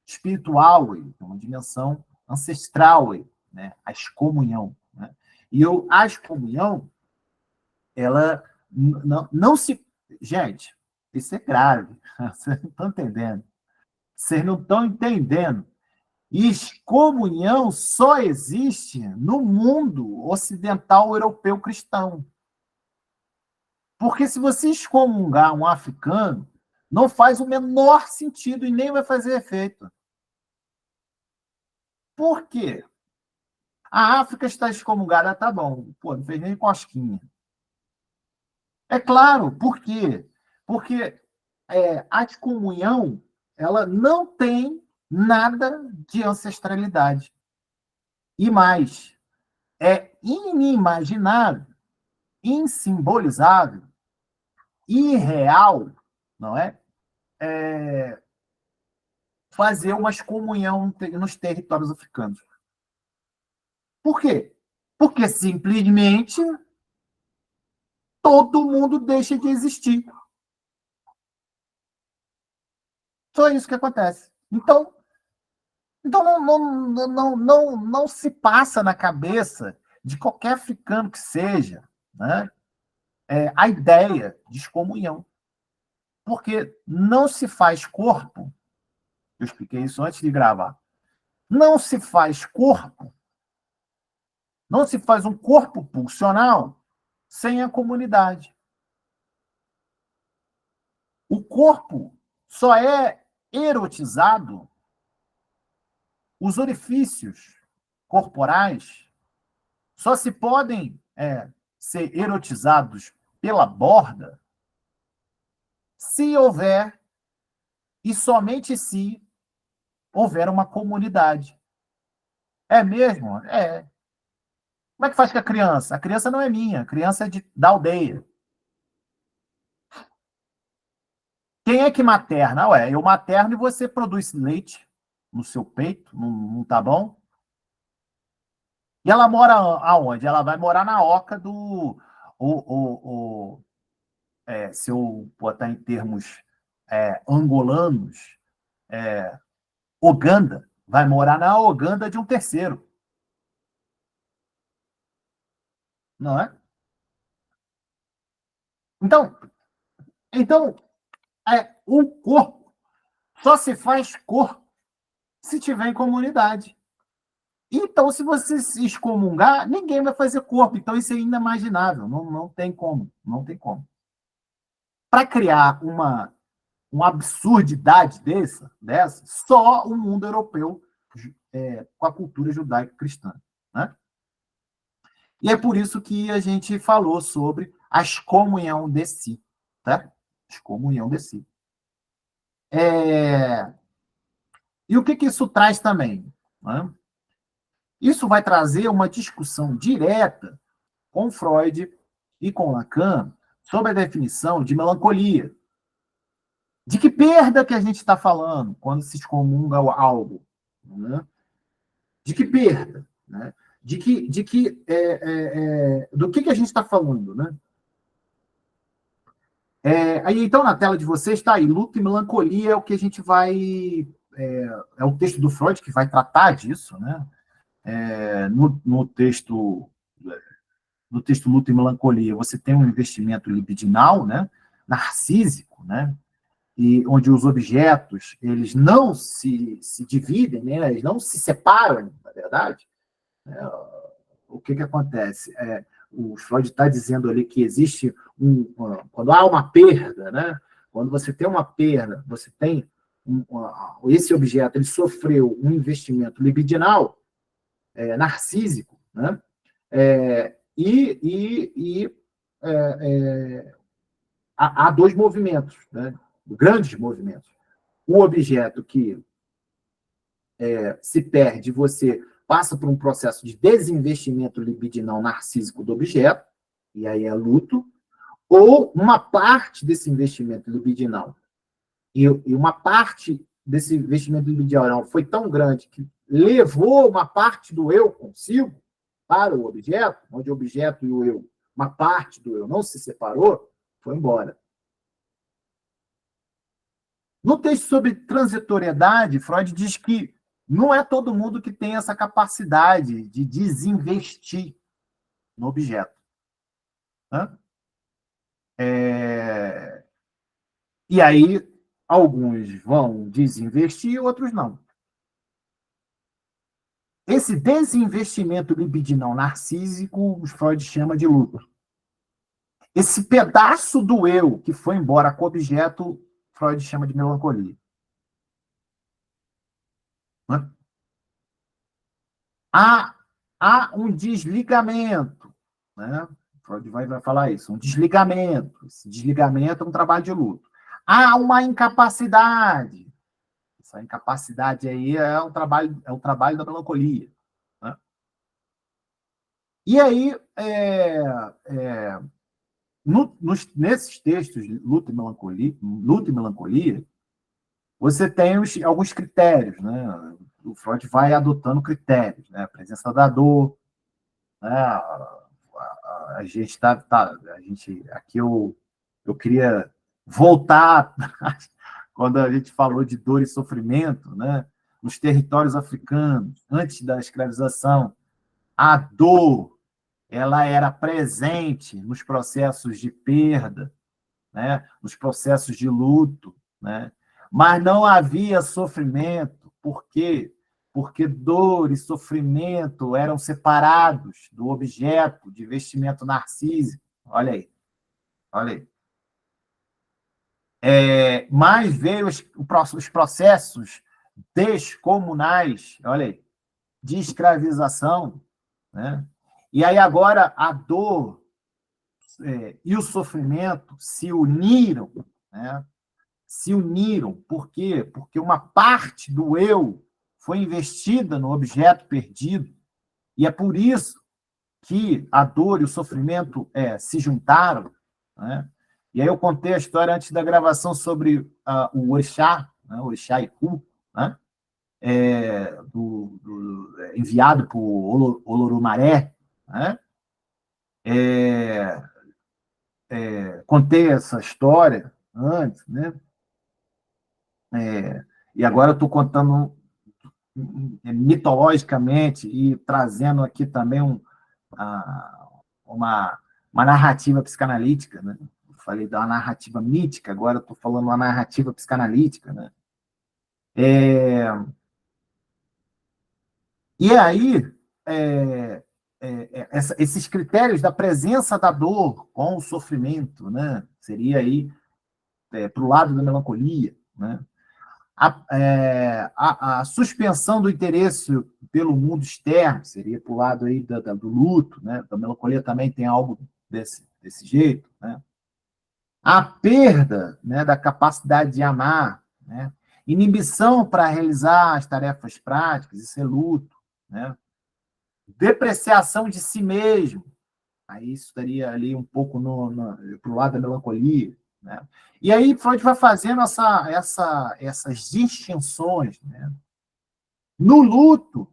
espiritual, tem uma dimensão ancestral, né? A excomunhão. Né? E a excomunhão, ela não se. Gente, isso é grave. Vocês não estão entendendo. Vocês não estão entendendo. Excomunhão só existe no mundo ocidental europeu cristão. Porque se você excomungar um africano, não faz o menor sentido e nem vai fazer efeito. Por quê? A África está excomungada, tá bom. Pô, não fez nem cosquinha. É claro, por quê? Porque a excomunhão ela não tem nada de ancestralidade. E mais, é inimaginável, insimbolizável, irreal, não é? Fazer uma excomunhão nos territórios africanos. Por quê? Porque simplesmente todo mundo deixa de existir. Só isso que acontece. Então não se passa na cabeça de qualquer africano que seja, né, a ideia de excomunhão. Porque não se faz corpo, eu expliquei isso antes de gravar, não se faz corpo, não se faz um corpo pulsional sem a comunidade. O corpo só é erotizado, os orifícios corporais só se podem ser erotizados pela borda se houver, e somente se houver uma comunidade. É mesmo? É. Como é que faz com a criança? A criança não é minha, a criança é da aldeia. Quem é que materna? Ué, eu materno e você produz leite no seu peito, não tá bom? E ela mora aonde? Ela vai morar na oca do. Se eu botar em termos angolanos, Oganda. Vai morar na Oganda de um terceiro. Não é? Então o corpo só se faz corpo se tiver em comunidade. Então, se você se excomungar, ninguém vai fazer corpo. Então, isso é inimaginável. Não tem como. Não tem como. Para criar uma absurdidade dessa, só o mundo europeu com a cultura judaico-cristã. Né? E é por isso que a gente falou sobre a excomunhão de si, tá? Excomunhão de si. E o que isso traz também? Né? Isso vai trazer uma discussão direta com Freud e com Lacan sobre a definição de melancolia. De que perda que a gente está falando quando se excomunga algo? Né? De que perda? Né? Do que a gente está falando? Né? Aí, então, na tela de vocês está aí, luto e melancolia é o que a gente vai... É o texto do Freud que vai tratar disso, né? No texto Luto e Melancolia, você tem um investimento libidinal, né? Narcísico, né? E onde os objetos eles não se dividem, né? Eles não se separam, na verdade. O que acontece? O Freud está dizendo ali que existe quando há uma perda, né? Quando você tem uma perda, você tem esse objeto ele sofreu um investimento libidinal, narcísico, né? Há dois movimentos, né? Grandes movimentos. O objeto que se perde, você passa por um processo de desinvestimento libidinal narcísico do objeto, e aí é luto, ou uma parte desse investimento libidinal. E uma parte desse investimento libidinal foi tão grande que levou uma parte do eu consigo para o objeto, onde o objeto e o eu, uma parte do eu não se separou, foi embora. No texto sobre transitoriedade, Freud diz que não é todo mundo que tem essa capacidade de desinvestir no objeto. Né? E aí, alguns vão desinvestir, outros não. Esse desinvestimento libidinal narcísico, Freud chama de luto. Esse pedaço do eu que foi embora com o objeto, Freud chama de melancolia. Né? Há um desligamento, né? Freud vai falar isso, um desligamento. Esse desligamento é um trabalho de luto. Há uma incapacidade. Essa incapacidade aí é o trabalho da melancolia. Né? E aí, nesses textos, Luto e Melancolia, você tem alguns critérios. Né? O Freud vai adotando critérios. Né? A presença da dor, né? A gente aqui eu queria voltar quando a gente falou de dor e sofrimento, né? Nos territórios africanos, antes da escravização, a dor ela era presente nos processos de perda, né? Nos processos de luto, né? Mas não havia sofrimento. Por quê? Porque dor e sofrimento eram separados do objeto de investimento narcísico. Olha aí, olha aí. Mas veio os processos descomunais, olha aí, de escravização, né? E aí agora a dor e o sofrimento se uniram, né? Se uniram. Por quê? Porque uma parte do eu foi investida no objeto perdido, e é por isso que a dor e o sofrimento se juntaram. Né? E aí eu contei a história antes da gravação sobre o Orixá, né? O Orixá Iku, né? Enviado por Olorumaré. Né? Contei essa história antes, né? E agora eu estou contando mitologicamente e trazendo aqui também uma narrativa psicanalítica, né? Eu falei da narrativa mítica, agora estou falando uma narrativa psicanalítica, né? E aí, esses critérios da presença da dor com o sofrimento, né? Seria aí para o lado da melancolia, né? A suspensão do interesse pelo mundo externo, seria para o lado aí do luto, né? Da melancolia também tem algo desse desse jeito, né? A perda, né, da capacidade de amar, né? Inibição para realizar as tarefas práticas, isso é luto, né? Depreciação de si mesmo, aí isso estaria ali um pouco para o lado da melancolia, né? E aí Freud vai fazendo essas distinções, né? No luto,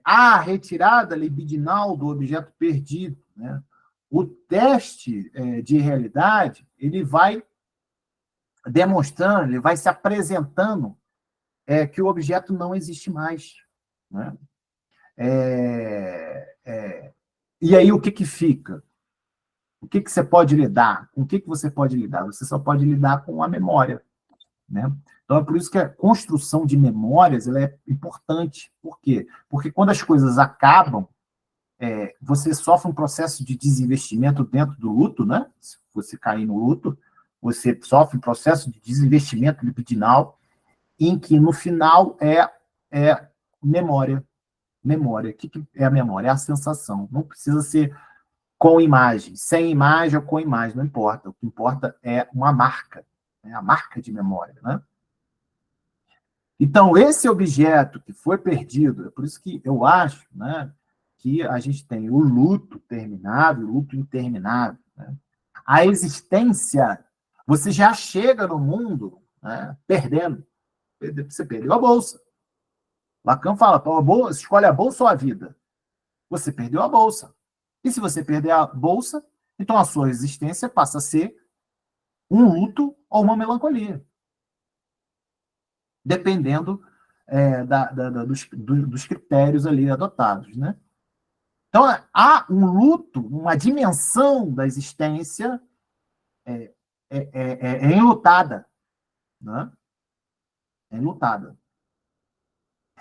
a retirada libidinal do objeto perdido, né? O teste de realidade, ele vai demonstrando, ele vai se apresentando que o objeto não existe mais, né? E aí o que fica? O que você pode lidar? Com o que você pode lidar? Você só pode lidar com a memória, né? Então é por isso que a construção de memórias ela é importante. Por quê? Porque quando as coisas acabam, você sofre um processo de desinvestimento dentro do luto, né? Se você cair no luto, você sofre um processo de desinvestimento libidinal, em que no final é memória. Memória. O que é a memória? É a sensação. Não precisa ser com imagem, sem imagem ou com imagem, não importa. O que importa é uma marca, né? A marca de memória, né? Então, esse objeto que foi perdido, é por isso que eu acho, né, que a gente tem o luto terminado e o luto interminável, né? A existência, você já chega no mundo, né, perdendo. Você perdeu a bolsa. Lacan fala, escolhe a bolsa ou a vida. Você perdeu a bolsa. E se você perder a bolsa, então a sua existência passa a ser um luto ou uma melancolia, dependendo dos critérios ali adotados, né? Então, há um luto, uma dimensão da existência enlutada, né? Enlutada.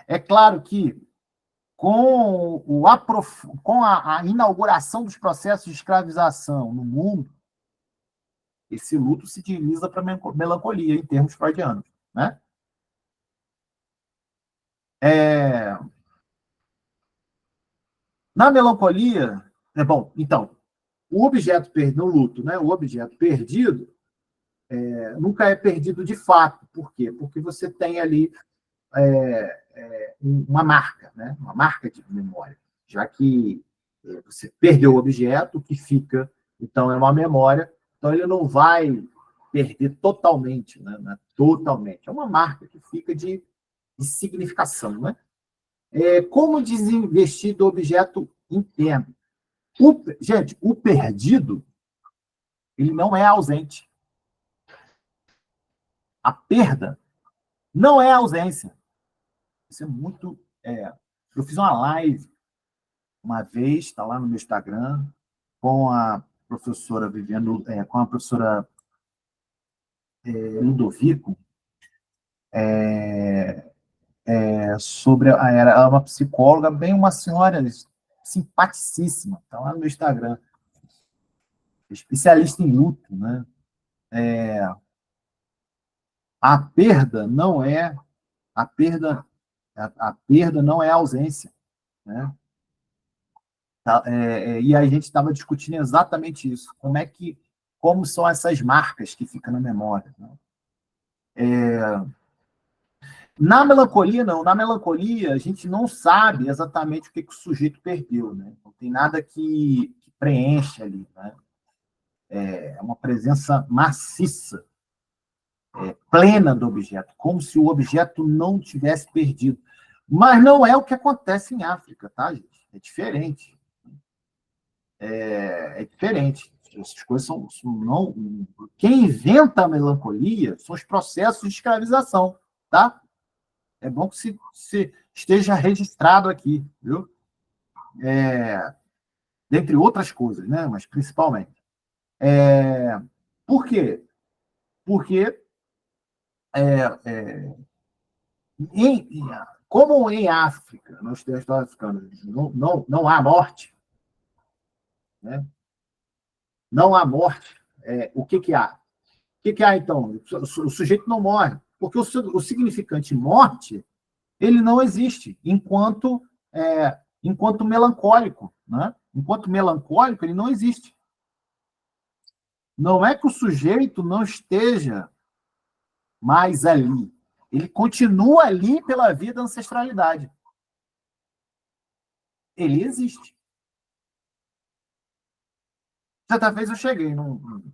É claro que com a inauguração dos processos de escravização no mundo, esse luto se divisa para melancolia, em termos freudianos, né? Na melancolia, bom, então, o objeto perdido, no luto, né? O objeto perdido nunca é perdido de fato. Por quê? Porque você tem ali uma marca, né? Uma marca de memória. Já que você perdeu o objeto, o que fica, então, é uma memória, então ele não vai perder totalmente, né? Totalmente. É uma marca que fica de significação, né? Como desinvestir do objeto interno? Gente, o perdido, ele não é ausente. A perda não é ausência. Isso é muito... eu fiz uma live uma vez, está lá no meu Instagram, com a professora Viviane, com a professora Ludovico, sobre... Ela é uma psicóloga, bem uma senhora simpaticíssima, está lá no meu Instagram, especialista em luto, né? A perda não é a perda não é ausência, né? E a gente estava discutindo exatamente isso, como são essas marcas que ficam na memória, né? Na melancolia, não. Na melancolia, a gente não sabe exatamente o que o sujeito perdeu, né? Não tem nada que preenche ali, né? É uma presença maciça, plena do objeto, como se o objeto não tivesse perdido. Mas não é o que acontece em África, tá, gente? É diferente. É diferente. Essas coisas não... Quem inventa a melancolia são os processos de escravização, tá? É bom que se esteja registrado aqui, viu? Dentre outras coisas, né? Mas principalmente. Por quê? Porque como em África, nos territórios africanos, não há morte, né? Não há morte. O que há? O que há, então? O sujeito não morre. Porque o significante morte, ele não existe enquanto melancólico, né? Enquanto melancólico, ele não existe. Não é que o sujeito não esteja mais ali. Ele continua ali pela via da ancestralidade. Ele existe. Certa vez eu cheguei num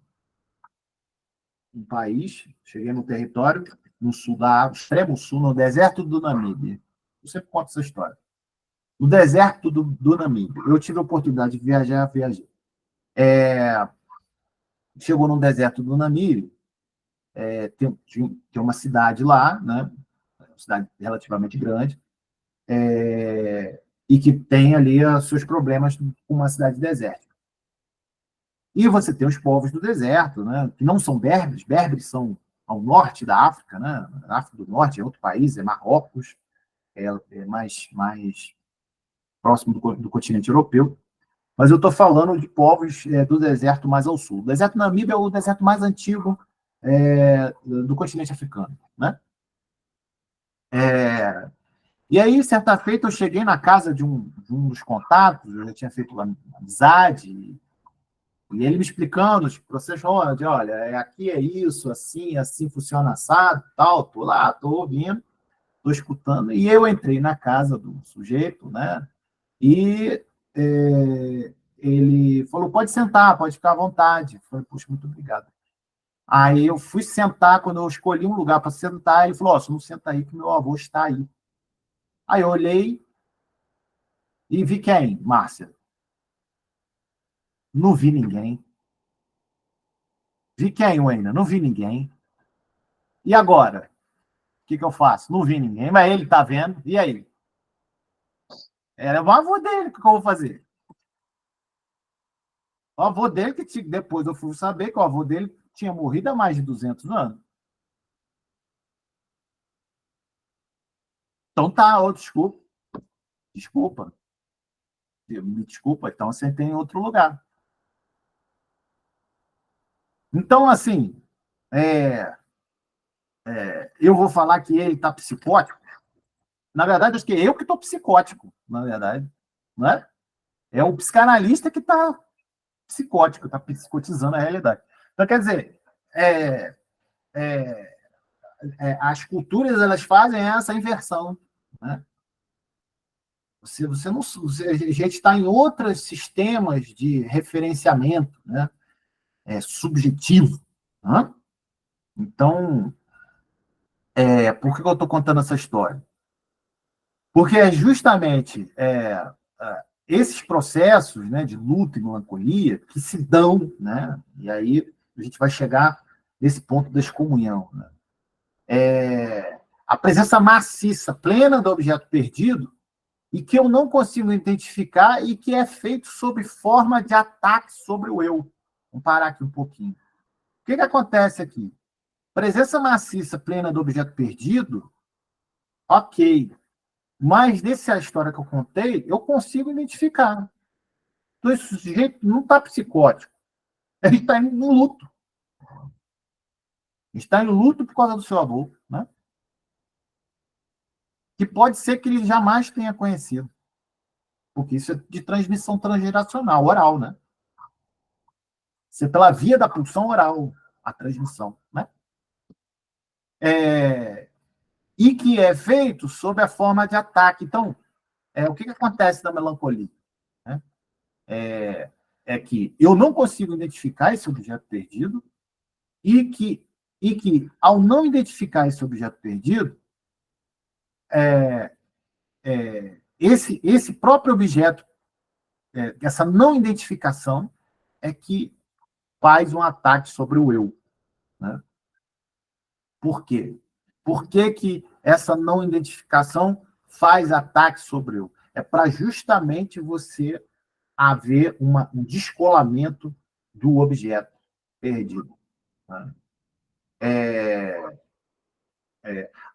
país, cheguei num território, no sul da extremo sul, no deserto do Namíbia. Eu sempre conto essa história. No deserto do Namíbia. Eu tive a oportunidade de viajar, viajei. Chegou no deserto do Namíbia, tem uma cidade lá, né? Uma cidade relativamente grande, e que tem ali os seus problemas com uma cidade desértica. E você tem os povos do deserto, né? Que não são berberes, berberes são ao norte da África, né? A África do Norte é outro país, é Marrocos, é mais próximo do continente europeu. Mas eu estou falando de povos do deserto mais ao sul. O deserto do Namíbia é o deserto mais antigo do continente africano, né? E aí, certa feita, eu cheguei na casa de um dos contatos, eu já tinha feito uma amizade, e ele me explicando os processos, olha, aqui é isso, assim funciona assado, tal, tô lá, tô ouvindo, tô escutando, e eu entrei na casa do sujeito, né? E ele falou, pode sentar, pode ficar à vontade. Eu falei, puxa, muito obrigado. Aí eu fui sentar, quando eu escolhi um lugar para sentar, ele falou, você não senta aí que meu avô está aí. Aí eu olhei e vi quem, Márcia? Não vi ninguém. Vi quem, Wayne? Não vi ninguém. E agora? O que eu faço? Não vi ninguém, mas ele está vendo. E aí? Era o avô dele, o que eu vou fazer? O avô dele, depois eu fui saber que o avô dele tinha morrido há mais de 200 anos. Então tá, desculpa. Desculpa. Me desculpa, então você tem outro lugar. Então, assim, eu vou falar que ele está psicótico. Na verdade, acho que é eu que estou psicótico, na verdade. Não é? É o psicanalista que está psicótico, está psicotizando a realidade. Então, quer dizer, as culturas elas fazem essa inversão. Né? A gente está em outros sistemas de referenciamento, né? Subjetivo. Né? Então, por que eu estou contando essa história? Porque é justamente esses processos, né, de luta e melancolia que se dão, né, e aí a gente vai chegar nesse ponto da excomunhão. Né? A presença maciça, plena do objeto perdido, e que eu não consigo identificar e que é feito sob forma de ataque sobre o eu. Vamos parar aqui um pouquinho. O que acontece aqui? Presença maciça, plena do objeto perdido, ok. Mas nessa história que eu contei, eu consigo identificar. Então, esse sujeito não está psicótico. Ele está em luto. Ele está em luto por causa do seu avô, né? Que pode ser que ele jamais tenha conhecido. Porque isso é de transmissão transgeracional, oral, né? Isso é pela via da pulsão oral, a transmissão, né? E que é feito sob a forma de ataque. Então, o que acontece na melancolia? Né? Que eu não consigo identificar esse objeto perdido e que ao não identificar esse objeto perdido, esse próprio objeto, essa não identificação, é que faz um ataque sobre o eu. Né? Por quê? Por que essa não identificação faz ataque sobre o eu? É para justamente você haver um descolamento do objeto perdido. Né?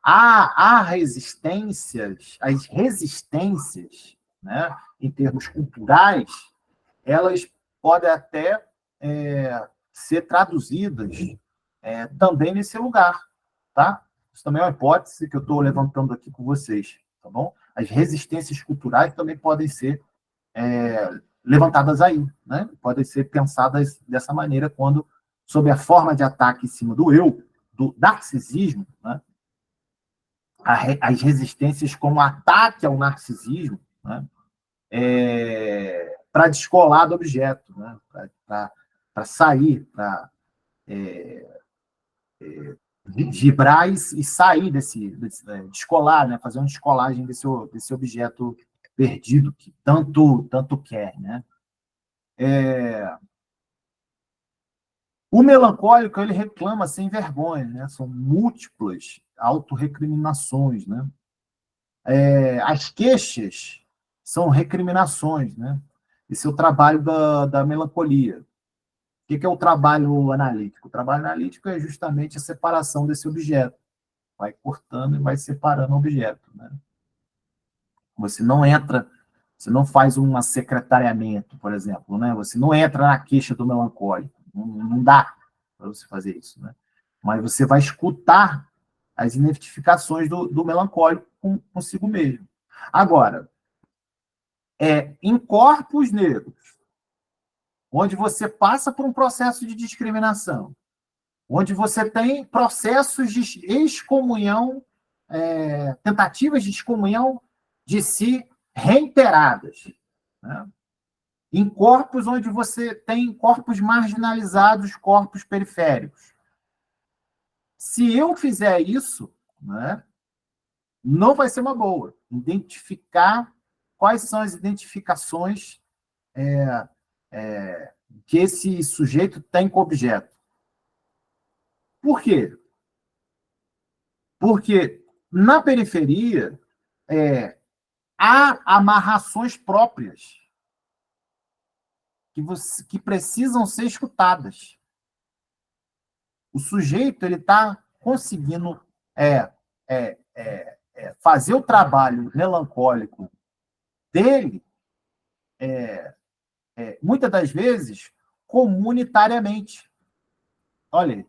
Há resistências, as resistências, né, em termos culturais, elas podem até ser traduzidas também nesse lugar, tá? Isso também é uma hipótese que eu estou levantando aqui com vocês, tá bom? As resistências culturais também podem ser levantadas aí, né? Podem ser pensadas dessa maneira quando sob a forma de ataque em cima do eu, do narcisismo, né? As resistências como ataque ao narcisismo, né? Para descolar do objeto, né? Para sair, para vibrar e sair descolar, né? Fazer uma descolagem desse objeto perdido que tanto quer, né? O melancólico, ele reclama sem vergonha, né? São múltiplas autorrecriminações, né? As queixas são recriminações, né? Esse é o trabalho da melancolia. O que é o trabalho analítico? O trabalho analítico é justamente a separação desse objeto. Vai cortando e vai separando o objeto, né? Você não entra, você não faz um secretariamento, por exemplo, né? Você não entra na queixa do melancólico. Não dá para você fazer isso, né? Mas você vai escutar as identificações do melancólico consigo mesmo. Agora, em corpos negros, onde você passa por um processo de discriminação, onde você tem processos de excomunhão, tentativas de excomunhão de si reiteradas, né? Em corpos onde você tem corpos marginalizados, corpos periféricos. Se eu fizer isso, né, não vai ser uma boa. Identificar quais são as identificações que esse sujeito tem com o objeto. Por quê? Porque na periferia há amarrações próprias que precisam ser escutadas. O sujeito ele está conseguindo fazer o trabalho melancólico dele, muitas das vezes, comunitariamente. Olha aí.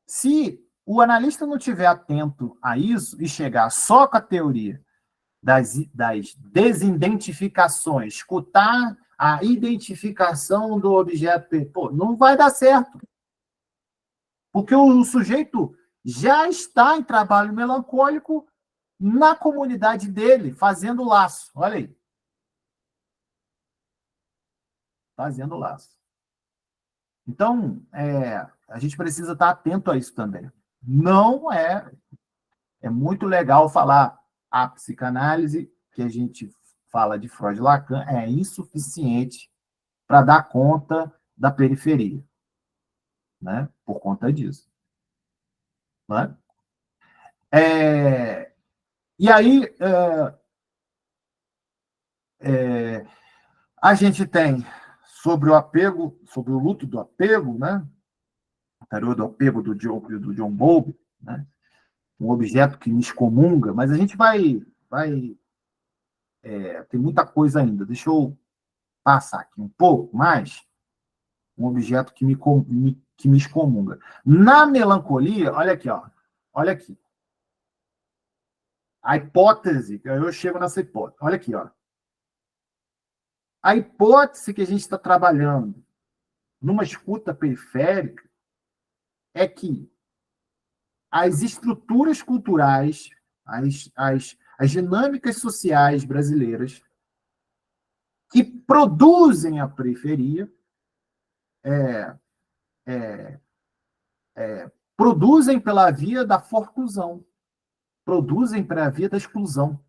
Se o analista não estiver atento a isso e chegar só com a teoria das desidentificações, escutar a identificação do objeto, não vai dar certo. Porque o sujeito já está em trabalho melancólico na comunidade dele, fazendo laço. Olha aí. Fazendo laço. Então, a gente precisa estar atento a isso também. Não é muito legal falar a psicanálise que a gente fala de Freud e Lacan é insuficiente para dar conta da periferia, né? Por conta disso. Né? E aí, a gente tem sobre o apego, sobre o luto do apego, né? O tarô do apego do John Bowlby, né? Um objeto que me excomunga, mas a gente vai tem muita coisa ainda. Deixa eu passar aqui um pouco mais. Um objeto que me excomunga. Na melancolia, olha aqui, ó. Olha aqui. A hipótese, eu chego nessa hipótese. Olha aqui, ó. A hipótese que a gente está trabalhando numa escuta periférica é que as estruturas culturais, as dinâmicas sociais brasileiras que produzem a periferia produzem pela via da forclusão, produzem pela via da exclusão.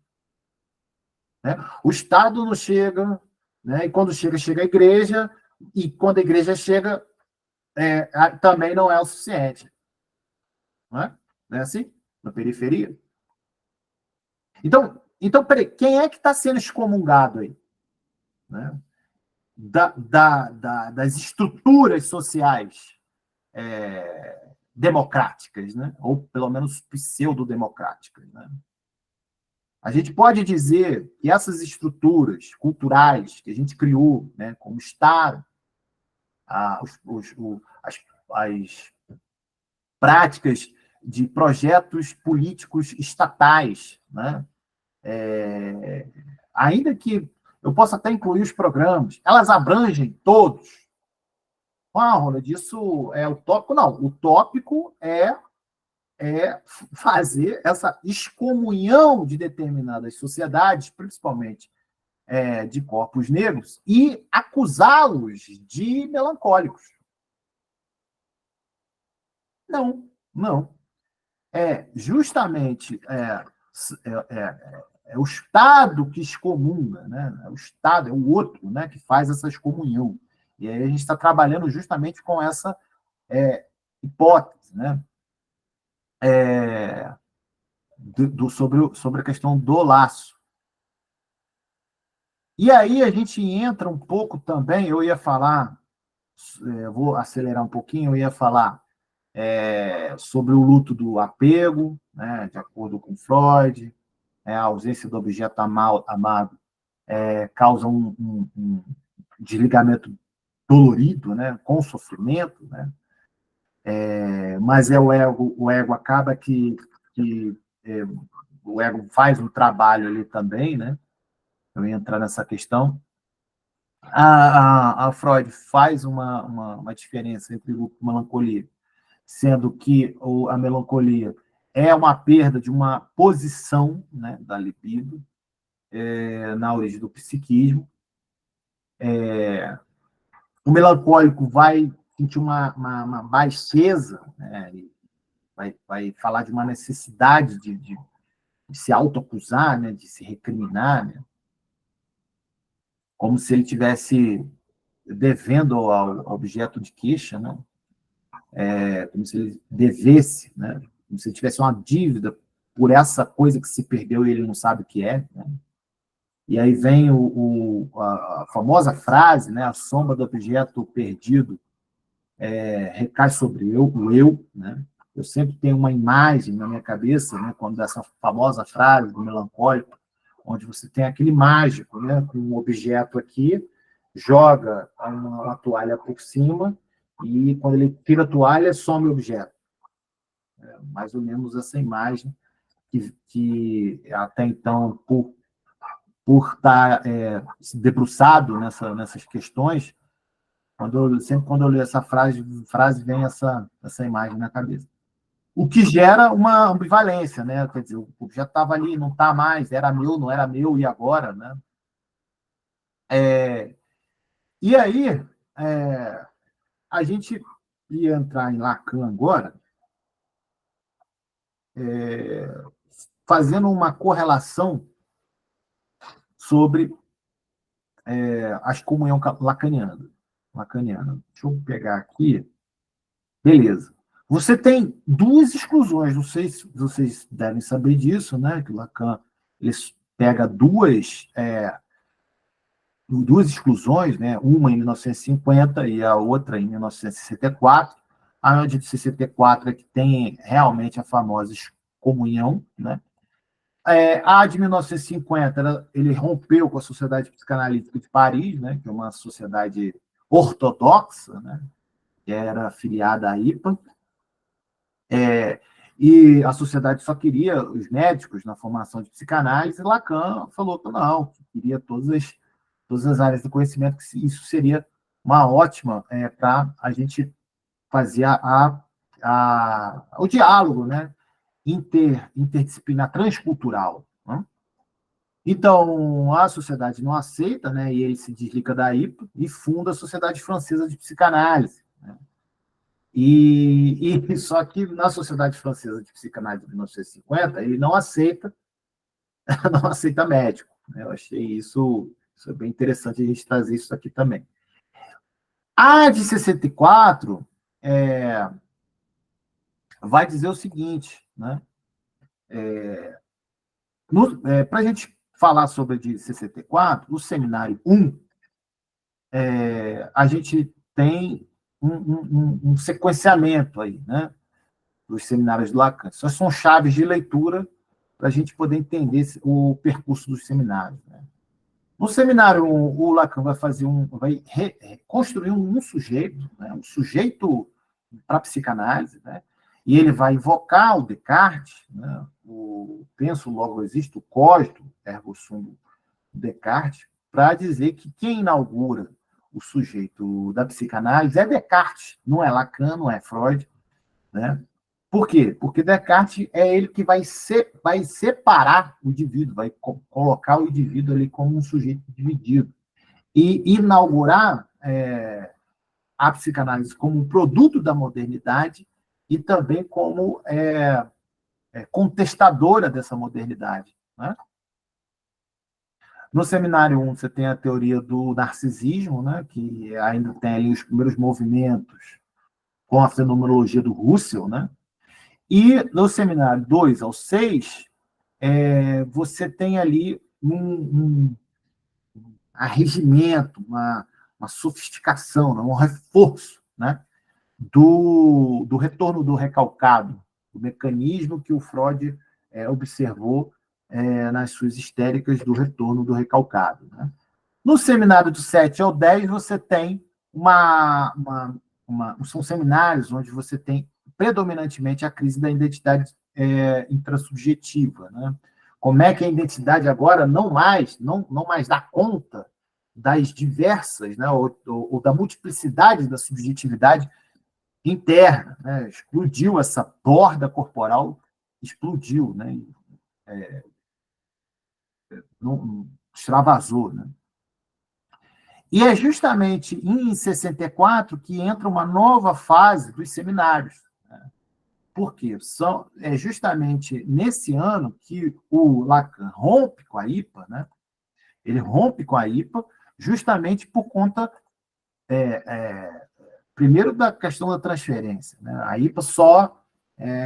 Né? O Estado não chega, né? E quando chega a igreja, e quando a igreja chega, também não é o suficiente. Não é? Não é assim? Na periferia. Então peraí, quem é que está sendo excomungado aí? Né? Das estruturas sociais democráticas, né? Ou pelo menos pseudo-democráticas. Né? A gente pode dizer que essas estruturas culturais que a gente criou, né, como Estado, as práticas de projetos políticos estatais, né? Ainda que eu possa até incluir os programas, elas abrangem todos. Ronald, isso é utópico? Não, utópico é fazer essa excomunhão de determinadas sociedades, principalmente de corpos negros, e acusá-los de melancólicos. Não, não. É justamente o Estado que excomunga, né? É o Estado, é o outro, né, que faz essa excomunhão. E aí a gente está trabalhando justamente com essa hipótese, né? Sobre a questão do laço. E aí a gente entra um pouco também, eu ia falar, vou acelerar um pouquinho, eu ia falar sobre o luto do apego, né, de acordo com Freud, a ausência do objeto amado causa um desligamento dolorido, né, com sofrimento, né, mas o ego acaba que o ego faz um trabalho ali também, né, eu ia entrar nessa questão. A Freud faz uma diferença entre luto e melancolia, sendo que a melancolia é uma perda de uma posição, né, da libido, na origem do psiquismo. O melancólico vai sentir uma baixeza, né, vai falar de uma necessidade de se autoacusar, né, de se recriminar, né, como se ele tivesse devendo ao objeto de queixa, né, como se ele devesse, né, como se ele tivesse uma dívida por essa coisa que se perdeu e ele não sabe o que é. Né? E aí vem a famosa frase, né, a sombra do objeto perdido recai sobre o eu. Né? Eu sempre tenho uma imagem na minha cabeça, né, quando essa famosa frase do melancólico, onde você tem aquele mágico, né, com um objeto aqui, joga uma toalha por cima, e quando ele tira a toalha, some o objeto. Mais ou menos essa imagem que até então, por estar debruçado nessas questões, sempre quando eu leio essa frase vem essa imagem na cabeça. O que gera uma ambivalência, né? Quer dizer, o objeto estava ali, não está mais, era meu, não era meu, e agora? Né? E aí, a gente ia entrar em Lacan agora, fazendo uma correlação sobre a excomunhão lacaniana. Deixa eu pegar aqui. Beleza. Você tem duas exclusões, não sei se vocês devem saber disso, né? Que o Lacan ele pega duas exclusões, né? Uma em 1950 e a outra em 1964. A de 64 é que tem realmente a famosa excomunhão, né? A de 1950, ele rompeu com a Sociedade Psicanalítica de Paris, né? Que é uma sociedade ortodoxa, né? Que era afiliada à IPA. E a sociedade só queria os médicos na formação de psicanálise, e Lacan falou que não, que queria todas as áreas do conhecimento, que isso seria uma ótima para a gente fazer o diálogo, né, interdisciplinar, transcultural. Né? Então, a sociedade não aceita, né, e ele se desliga da IPA e funda a Sociedade Francesa de Psicanálise. Né? E só que na Sociedade Francesa de Psicanálise de 1950, ele não aceita, não aceita médico. Né? Eu achei isso bem interessante a gente trazer isso aqui também. A de 64 vai dizer o seguinte, né? Para a gente falar sobre a de 64, o seminário 1, a gente tem um sequenciamento aí, né? Dos seminários do Lacan. Essas são chaves de leitura para a gente poder entender o percurso dos seminários. Né? No seminário, o Lacan vai construir um sujeito, né? Um sujeito para a psicanálise, né? E ele vai invocar o Descartes, né? O penso, logo existe, o cogito, ergo sum do Descartes, para dizer que quem inaugura o sujeito da psicanálise é Descartes, não é Lacan, não é Freud, né? Por quê? Porque Descartes é ele que vai separar o indivíduo, vai colocar o indivíduo ali como um sujeito dividido e inaugurar a psicanálise como um produto da modernidade e também como contestadora dessa modernidade, né? No seminário 1, você tem a teoria do narcisismo, né, que ainda tem ali os primeiros movimentos com a fenomenologia do Russell, né? E no seminário 2 ao 6, você tem ali um arregimento, uma sofisticação, né, um reforço, né, do retorno do recalcado, o mecanismo que o Freud observou nas suas histéricas do retorno do recalcado. Né? No seminário do 7 ao 10, você tem são seminários onde você tem predominantemente a crise da identidade intrasubjetiva. Né? Como é que a identidade agora não mais dá conta das diversas, né, ou da multiplicidade da subjetividade interna, né? Explodiu essa borda corporal, explodiu, né? Não, extravasou, né? E é justamente em 64 que entra uma nova fase dos seminários. Né? Por quê? É justamente nesse ano que o Lacan rompe com a IPA, né? Ele rompe com a IPA justamente por conta, primeiro, da questão da transferência. Né? A IPA só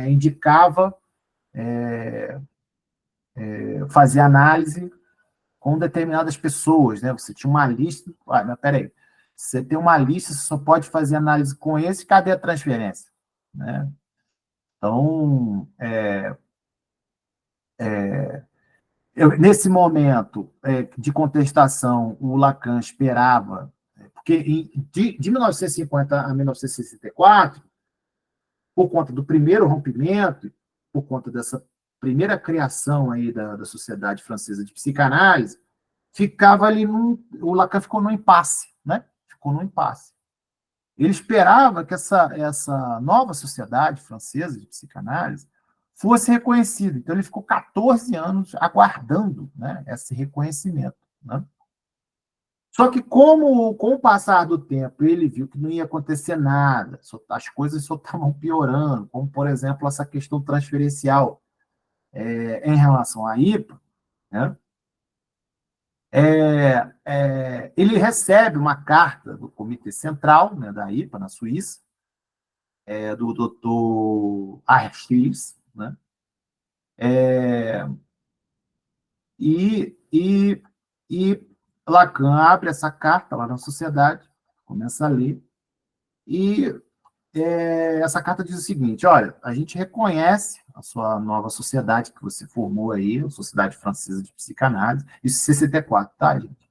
indicava fazer análise com determinadas pessoas, né? Você tinha uma lista, mas peraí, você tem uma lista, você só pode fazer análise com esse, cadê a transferência? Né? Então, nesse momento de contestação, o Lacan esperava, porque de 1950 a 1964, por conta do primeiro rompimento, por conta dessa primeira criação aí da Sociedade Francesa de Psicanálise, ficava ali o Lacan ficou no impasse, né? Ficou no impasse. Ele esperava que essa nova sociedade francesa de psicanálise fosse reconhecida. Então, ele ficou 14 anos aguardando, né, esse reconhecimento. Né? Só que, com o passar do tempo, ele viu que não ia acontecer nada, as coisas só estavam piorando, como, por exemplo, essa questão transferencial em relação à IPA, né? Ele recebe uma carta do Comitê Central, né, da IPA, na Suíça, do Dr. Archies, né? E Lacan abre essa carta lá na sociedade, começa a ler, e essa carta diz o seguinte: olha, a gente reconhece a sua nova sociedade que você formou aí, a Sociedade Francesa de Psicanálise, isso em 64, tá, gente?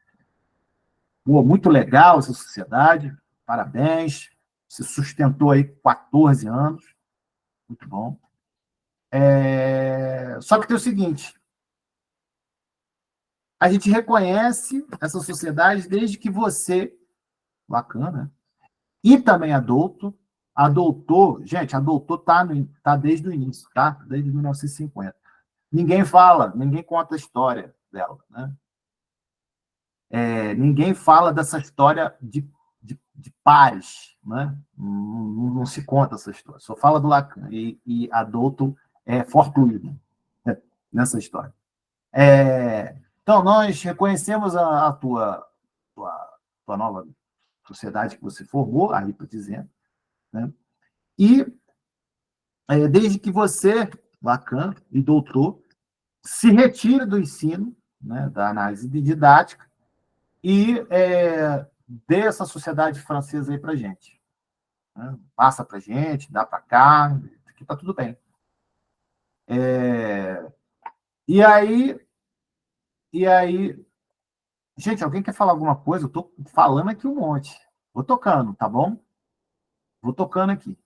Pô, muito legal essa sociedade, parabéns, você sustentou aí 14 anos, muito bom. Só que tem o seguinte, a gente reconhece essa sociedade desde que você, bacana, e também adotou, gente, adotou tá desde o início, tá? Desde 1950. Ninguém fala, ninguém conta a história dela, né? Ninguém fala dessa história de pares, né? Não se conta essa história, só fala do Lacan, e Adolto é fortuito, né, nessa história. Então, nós reconhecemos a tua nova sociedade que você formou, a RIPA dizendo, né? E desde que você, Lacan e doutor, se retire do ensino, né, da análise didática, e dê essa sociedade francesa aí para a gente. Né? Passa para a gente, dá para cá, aqui está tudo bem. E aí, gente, alguém quer falar alguma coisa? Eu estou falando aqui um monte. Vou tocando, tá bom? Vou tocando aqui.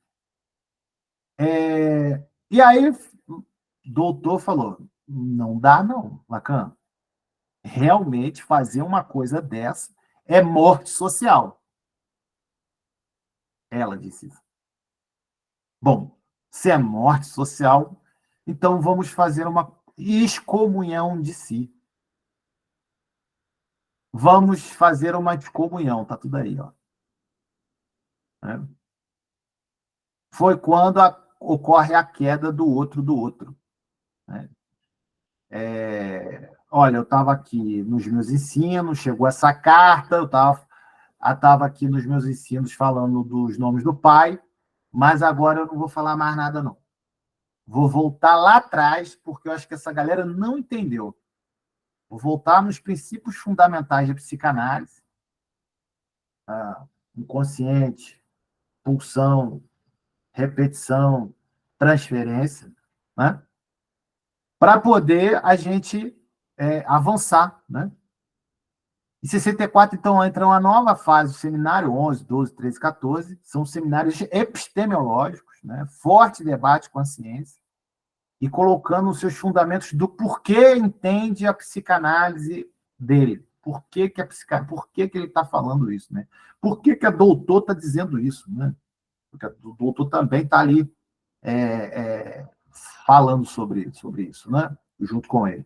E aí, o doutor falou, não dá não, Lacan. Realmente fazer uma coisa dessa é morte social. Ela disse isso. Bom, se é morte social, então vamos fazer uma excomunhão de si. Vamos fazer uma excomunhão, tá tudo aí, ó. Né? Foi quando ocorre a queda do outro. Né? Olha, eu estava aqui nos meus ensinos, chegou essa carta, eu estava aqui nos meus ensinos falando dos nomes do pai, mas agora eu não vou falar mais nada, não. Vou voltar lá atrás, porque eu acho que essa galera não entendeu. Vou voltar nos princípios fundamentais da psicanálise, inconsciente, pulsão, repetição, transferência, né? Para poder a gente avançar. Né? Em 64, então, entra uma nova fase do seminário, 11, 12, 13, 14, são seminários epistemológicos, né? Forte debate com a ciência, e colocando os seus fundamentos do porquê entende a psicanálise dele. Por que ele está falando isso? Né? Por que a doutor está dizendo isso? Né? Porque o doutor também está ali falando sobre isso, né? Junto com ele.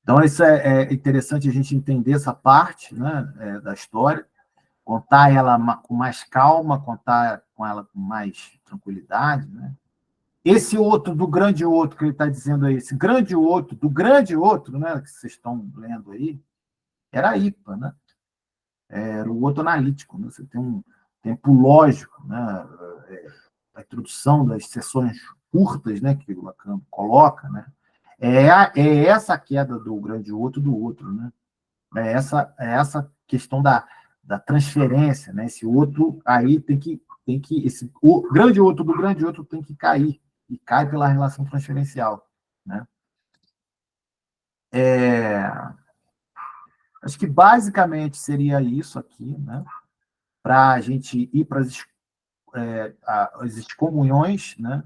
Então, isso é interessante a gente entender essa parte, né, da história, contar ela com mais calma, contar com ela com mais tranquilidade. Né? Esse outro, do grande outro, que ele está dizendo aí, esse grande outro, do grande outro, né, que vocês estão lendo aí, era a IPA, né? Era o outro analítico. Né? Você tem um tempo lógico, né? A introdução das sessões curtas, né, que o Lacan coloca, né? É essa queda do grande outro do outro, né? É essa questão da transferência, né? Esse outro aí o grande outro do grande outro tem que cair, e cai pela relação transferencial, né? Acho que basicamente seria isso aqui, né? Para a gente ir para as excomunhões, né?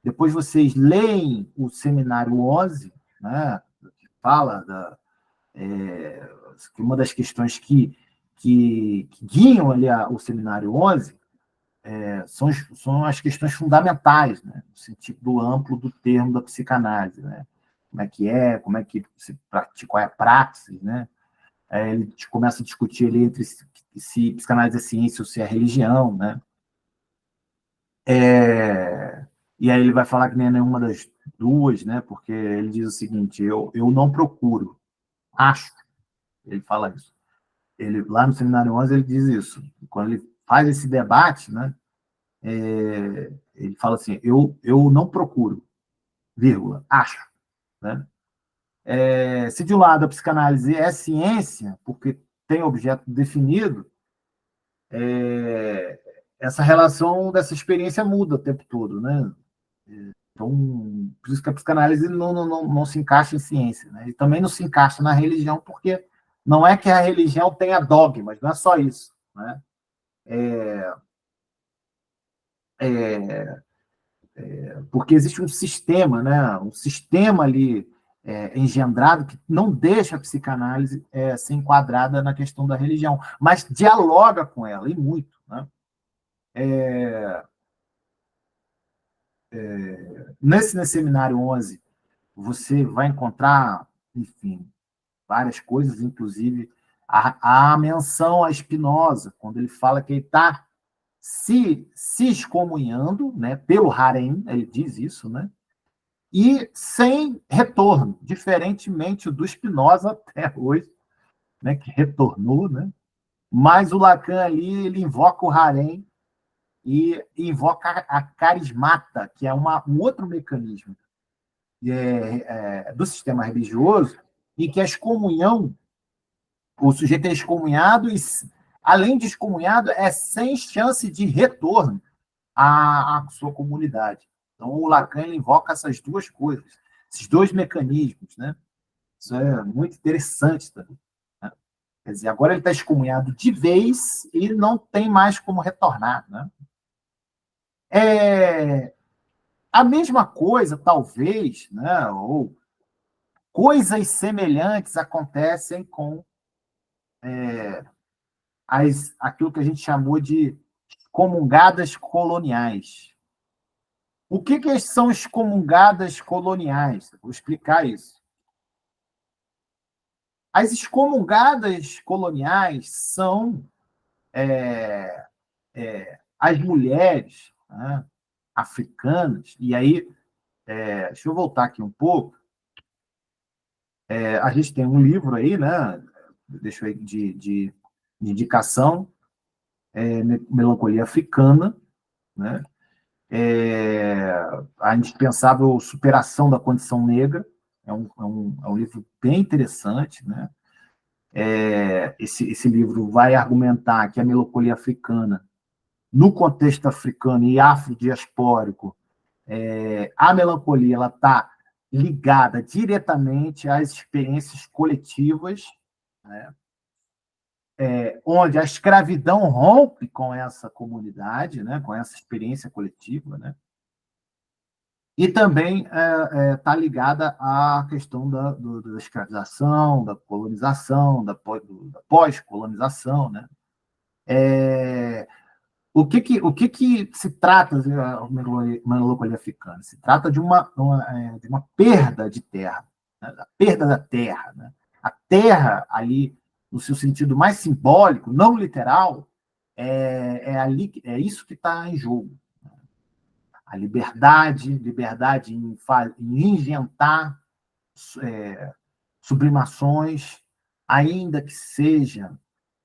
Depois vocês leem o seminário 11, né? Que fala que uma das questões que guiam ali o seminário 11 são as questões fundamentais, né? No sentido amplo do termo da psicanálise, né? Como é que se pratica, qual é a praxis, né? Ele começa a discutir ali entre se psicanálise é ciência ou se é religião, né? E aí ele vai falar que nem é nenhuma das duas, né? Porque ele diz o seguinte: eu não procuro, acho. Ele fala isso. Lá no Seminário 11 ele diz isso. Quando ele faz esse debate, né? Ele fala assim: eu não procuro, vírgula, acho. Né? Se de um lado a psicanálise é ciência, porque tem objeto definido, essa relação dessa experiência muda o tempo todo, né? Então, por isso que a psicanálise não se encaixa em ciência, né? E também não se encaixa na religião, porque não é que a religião tenha dogmas, não é só isso, né? Porque existe um sistema, né? Um sistema ali engendrado que não deixa a psicanálise ser enquadrada na questão da religião, mas dialoga com ela, e muito, né? Nesse seminário 11, você vai encontrar, enfim, várias coisas, inclusive a menção a Spinoza, quando ele fala que ele está se excomunhando, né, pelo harém, ele diz isso, né, e sem retorno, diferentemente do Spinoza até hoje, né, que retornou, né, mas o Lacan ali, ele invoca o harém e invoca a carismata, que é um outro mecanismo do sistema religioso, em que a excomunhão, o sujeito é excomunhado e, além de excomunhado, é sem chance de retorno à sua comunidade. Então, o Lacan ele invoca essas duas coisas, esses dois mecanismos. Né? Isso é muito interessante também. Né? Quer dizer, agora ele está excomunhado de vez e não tem mais como retornar. Né? A mesma coisa, talvez, né? Ou coisas semelhantes acontecem com aquilo que a gente chamou de excomungadas coloniais. O que são excomungadas coloniais? Vou explicar isso. As excomungadas coloniais são as mulheres, né, africanas, e aí, deixa eu voltar aqui um pouco, a gente tem um livro aí, né, deixa eu ver, de indicação, Melancolia Africana, né, a indispensável superação da condição negra, é um livro bem interessante, né? Esse livro vai argumentar que a melancolia africana, no contexto africano e afrodiaspórico, a melancolia ela está ligada diretamente às experiências coletivas, né? Onde a escravidão rompe com essa comunidade, né? Com essa experiência coletiva, né? E também está ligada à questão da escravização, da colonização, da pós-colonização, né? O que se trata a melancolia africana? Se trata de uma perda de terra, né? Da perda da terra, né? A terra, ali, no seu sentido mais simbólico, não literal, é isso que está em jogo. A liberdade em inventar sublimações, ainda que seja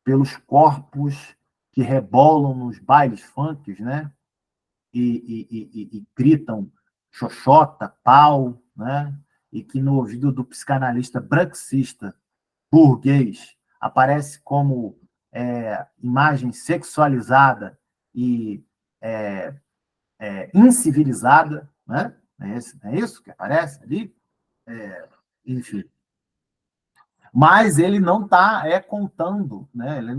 pelos corpos que rebolam nos bailes funks, né? E gritam xoxota, pau, né? E que no ouvido do psicanalista marxista burguês aparece como imagem sexualizada e incivilizada, né? Não é isso que aparece ali? Enfim. Mas ele não está contando, né? Ele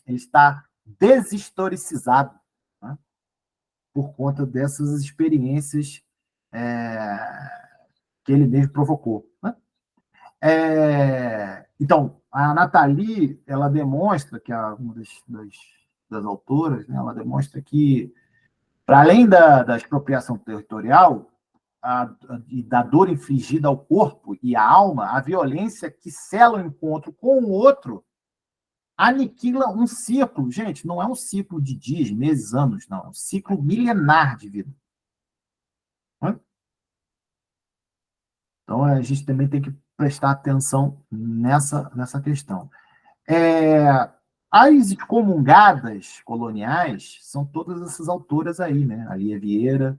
está deshistoricizado, né? Por conta dessas experiências que ele mesmo provocou, né? Então, a Nathalie, ela demonstra, que é uma das autoras, né? Ela demonstra que, para além da expropriação territorial, e da dor infligida ao corpo e à alma, a violência que sela o encontro com o outro aniquila um ciclo. Gente, não é um ciclo de dias, meses, anos, não. É um ciclo milenar de vida. Então, a gente também tem que prestar atenção nessa questão. As excomungadas coloniais são todas essas autoras aí, né? A Lia Vieira,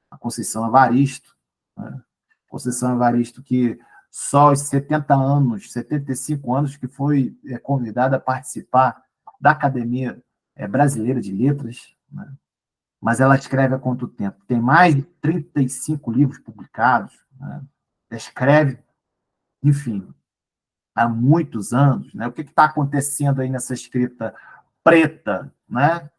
a Conceição Evaristo, né? Conceição Evaristo, que só aos 70 anos, 75 anos, que foi convidada a participar da Academia Brasileira de Letras, né? Mas ela escreve há quanto tempo? Tem mais de 35 livros publicados, né? Escreve, enfim, há muitos anos, né? O que está acontecendo aí nessa escrita preta, né?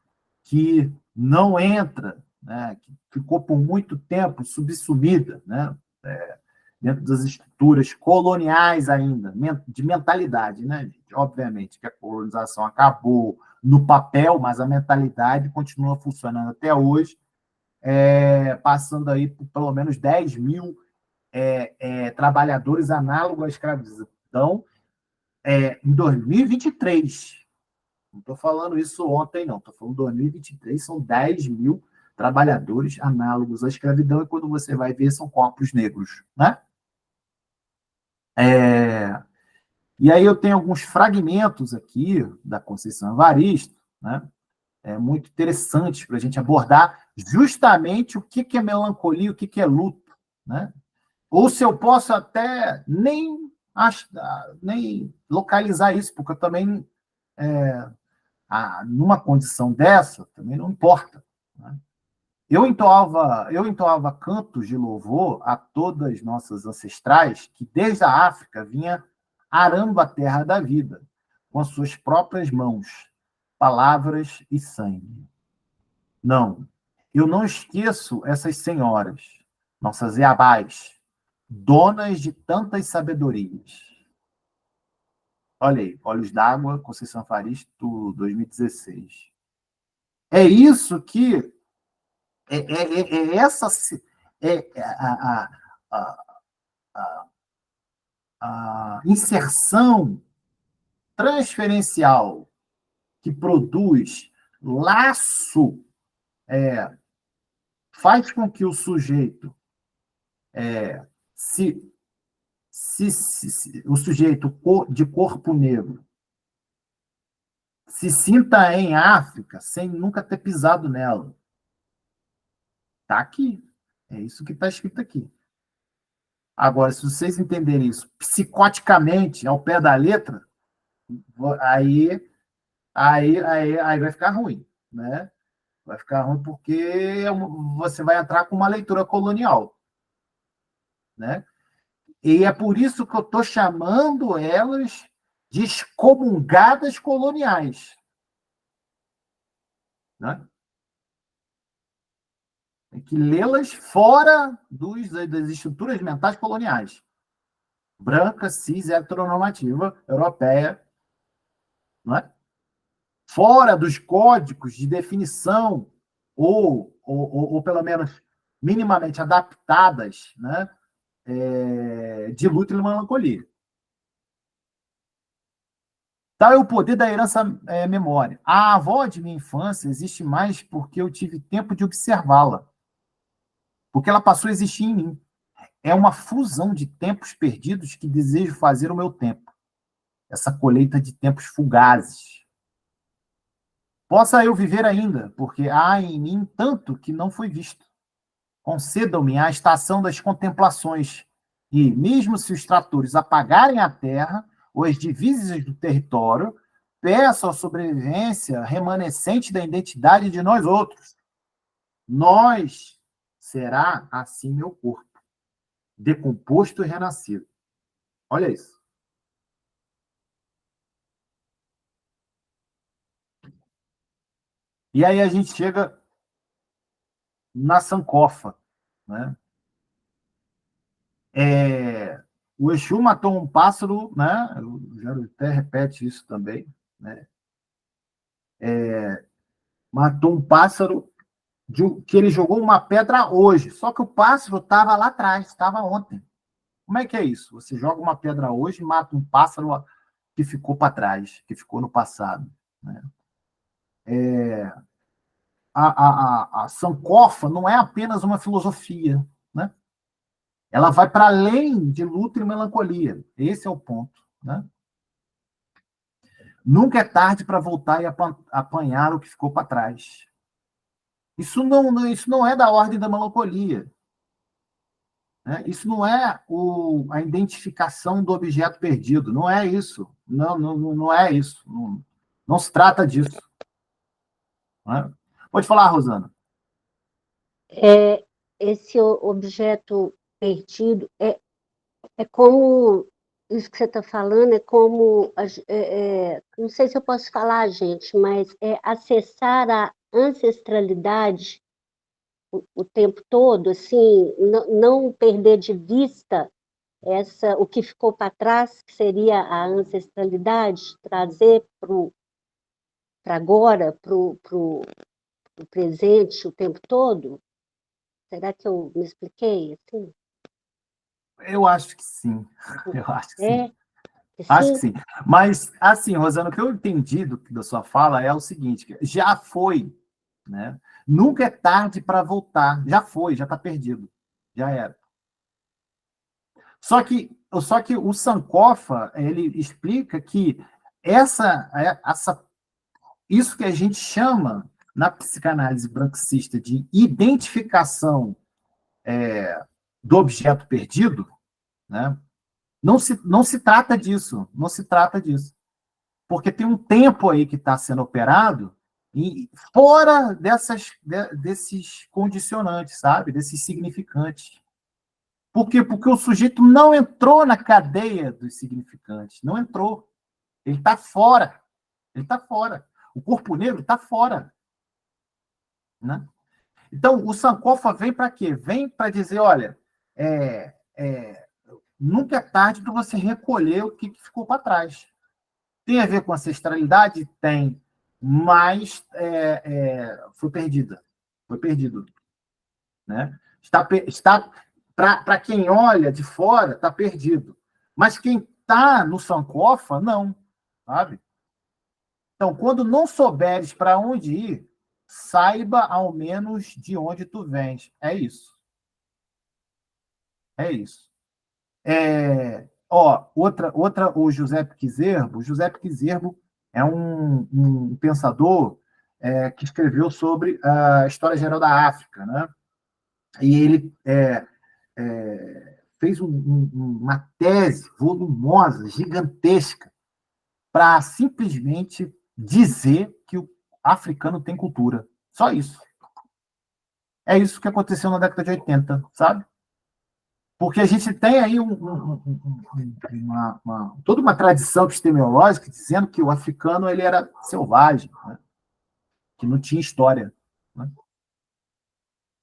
Que não entra, né? Que ficou por muito tempo subsumida, né? Dentro das estruturas coloniais ainda, de mentalidade, né, gente? Obviamente que a colonização acabou no papel, mas a mentalidade continua funcionando até hoje, passando aí por pelo menos 10 mil trabalhadores análogos à escravidão em 2023. Não estou falando isso ontem, não. Estou falando 2023, são 10 mil trabalhadores análogos à escravidão, e quando você vai ver, são corpos negros, né? E aí eu tenho alguns fragmentos aqui da Conceição Evaristo, né? Muito interessantes para a gente abordar justamente o que é melancolia, o que é luto, né? Ou se eu posso até nem localizar isso, porque eu também, numa condição dessa, também não importa, né? Eu entoava cantos de louvor a todas nossas ancestrais que, desde a África, vinha arando a terra da vida, com as suas próprias mãos, palavras e sangue. Não, eu não esqueço essas senhoras, nossas Iabás, donas de tantas sabedorias. Olha aí, Olhos d'Água, Conceição Evaristo, 2016. É isso que essa a, a inserção transferencial que produz laço faz com que o sujeito se, o sujeito de corpo negro se sinta em África sem nunca ter pisado nela. Está aqui. É isso que está escrito aqui. Agora, se vocês entenderem isso psicoticamente, ao pé da letra, aí vai ficar ruim, né? Vai ficar ruim porque você vai entrar com uma leitura colonial, né? E é por isso que eu estou chamando elas de excomungadas coloniais, né? Tem que lê-las fora das estruturas mentais coloniais. Branca, cis, heteronormativa, europeia, não é? Fora dos códigos de definição, ou pelo menos minimamente adaptadas, né? De luta e melancolia. Tal é o poder da herança memória. A avó de minha infância existe mais porque eu tive tempo de observá-la. Porque ela passou a existir em mim. É uma fusão de tempos perdidos que desejo fazer o meu tempo. Essa colheita de tempos fugazes. Possa eu viver ainda, porque há em mim tanto que não foi visto. Concedam-me a estação das contemplações, e, mesmo se os tratores apagarem a terra, ou as divisas do território, peço a sobrevivência remanescente da identidade de nós outros. Nós será assim meu corpo, decomposto e renascido. Olha isso. E aí a gente chega na sancofa, né? O Exu matou um pássaro, né? O Jaro até repete isso também, né? Matou um pássaro que ele jogou uma pedra hoje, só que o pássaro estava lá atrás, estava ontem. Como é que é isso? Você joga uma pedra hoje e mata um pássaro que ficou para trás, que ficou no passado, né? A sankofa não é apenas uma filosofia, né? Ela vai para além de luta e melancolia. Esse é o ponto, né? Nunca é tarde para voltar e apanhar o que ficou para trás. Isso não é da ordem da melancolia, né? Isso não é a identificação do objeto perdido. Não é isso. Não é isso. Não se trata disso, né? Pode falar, Rosana. Esse objeto perdido é como isso que você está falando, é como não sei se eu posso falar, gente, mas é acessar a ancestralidade o tempo todo, assim, não perder de vista o que ficou para trás, que seria a ancestralidade, trazer para agora, para o presente o tempo todo. Será que eu me expliquei assim? Eu acho que sim. Eu acho que sim. Acho que Sim. sim. Mas, assim, Rosana, o que eu entendi da sua fala é o seguinte: já foi, né? Nunca é tarde para voltar. Já foi, já está perdido. Já era. Só que o Sankofa, ele explica que isso que a gente chama na psicanálise branquicista de identificação do objeto perdido, né? Não se trata disso, não se trata disso. Porque tem um tempo aí que está sendo operado e fora desses condicionantes, sabe? Desses significantes. Por quê? Porque o sujeito não entrou na cadeia dos significantes, não entrou. Ele está fora. Ele está fora. O corpo negro está fora, né? Então, o Sankofa vem para quê? Vem para dizer, olha, nunca é tarde para você recolher o que ficou para trás. Tem a ver com ancestralidade? Tem. mas foi perdida. Foi perdido. Né? Está para quem olha de fora, está perdido. Mas quem está no Sankofa, não. Sabe? Então, quando não souberes para onde ir, saiba ao menos de onde tu vens. É isso. É isso. O José Pizerbo. O José Pizerbo é um pensador que escreveu sobre a história geral da África, né? E ele fez uma tese volumosa, gigantesca, para simplesmente dizer que o africano tem cultura. Só isso. É isso que aconteceu na década de 80, sabe? Porque a gente tem aí toda uma tradição epistemológica dizendo que o africano ele era selvagem, né? Que não tinha história. Né?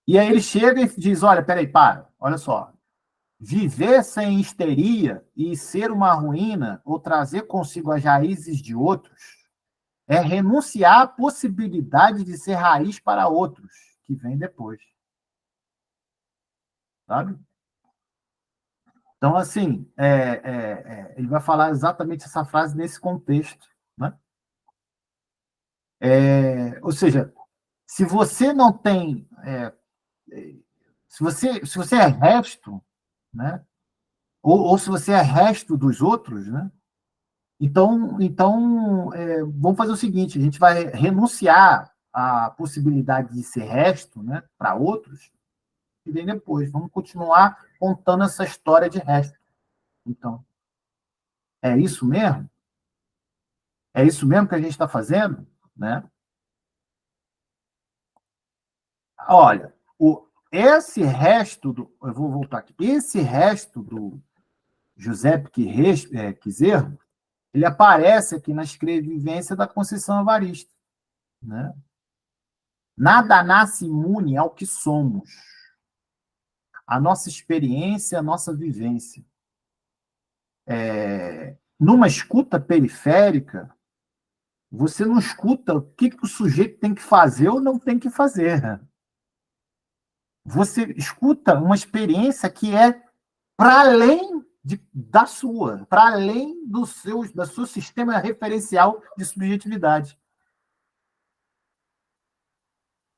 E aí ele chega e diz, olha, peraí, olha só, viver sem histeria e ser uma ruína ou trazer consigo as raízes de outros é renunciar à possibilidade de ser raiz para outros, que vem depois. Sabe? Então, assim, ele vai falar exatamente essa frase nesse contexto. Né? Ou seja, se você não tem. Se você é resto, né? Ou se você é resto dos outros, né? Então vamos fazer o seguinte: a gente vai renunciar à possibilidade de ser resto, né, para outros, e vem depois. Vamos continuar contando essa história de resto. Então, é isso mesmo? É isso mesmo que a gente está fazendo? Né? Olha, esse resto do. Eu vou voltar aqui. Esse resto do José Pizerro, ele aparece aqui na escrevivência da Conceição Evaristo. Né? Nada nasce imune ao que somos. A nossa experiência, a nossa vivência. Numa escuta periférica, você não escuta o que o sujeito tem que fazer ou não tem que fazer. Você escuta uma experiência que é para além da sua, para além do seu sistema referencial de subjetividade.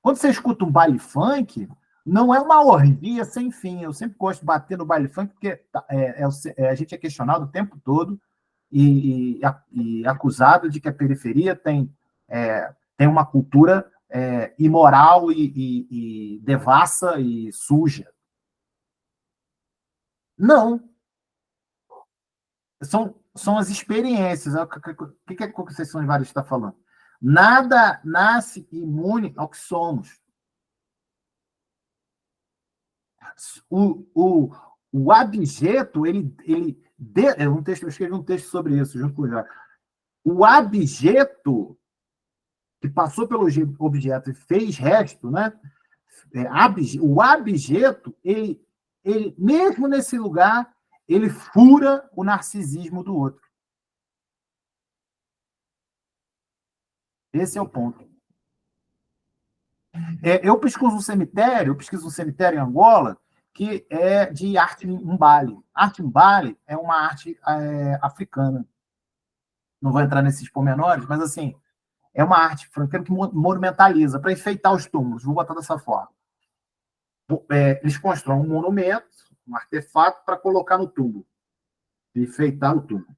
Quando você escuta um baile funk, não é uma orgia sem fim. Eu sempre gosto de bater no baile funk, porque a gente é questionado o tempo todo e acusado de que a periferia tem uma cultura imoral e devassa e suja. Não. São as experiências. O que a Conceição Evaristo está falando? Nada nasce imune ao que somos. O abjeto, eu escrevi um texto sobre isso, junto com o Jorge. O abjeto que passou pelo objeto e fez resto, né? O abjeto, ele, mesmo nesse lugar, ele fura o narcisismo do outro. Esse é o ponto. Eu pesquiso um cemitério em Angola, que é de arte Mbale. Arte Mbale é uma arte africana. Não vou entrar nesses pormenores, mas assim, é uma arte africana que monumentaliza, para enfeitar os túmulos, vou botar dessa forma. Eles constroem um monumento, um artefato, para colocar no túmulo, enfeitar o túmulo.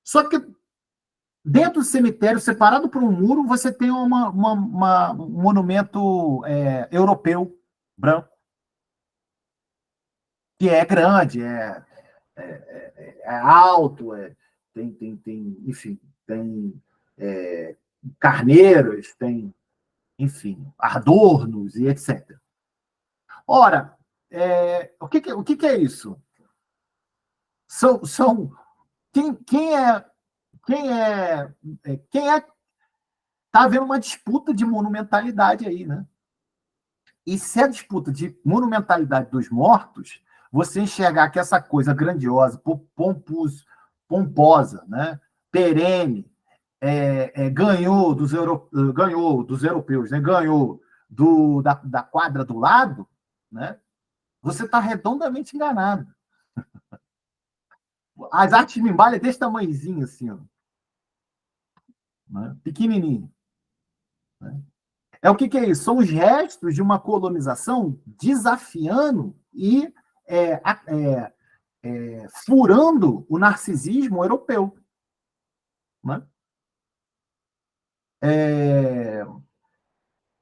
Só que dentro do cemitério, separado por um muro, você tem um monumento europeu, branco, que é grande, é alto, enfim, tem carneiros, tem, enfim, adornos e etc. Ora, o que é isso? Quem está havendo uma disputa de monumentalidade aí, né? E se a disputa de monumentalidade dos mortos, você enxergar que essa coisa grandiosa, pomposa, né, perene, ganhou dos europeus, né? Ganhou da quadra do lado, né? Você está redondamente enganado. As artes mimbalha é desse tamanhozinho, assim, ó, né? Pequenininho. Né? É o que é isso? São os restos de uma colonização desafiando e é, é, furando o narcisismo europeu. Né? É,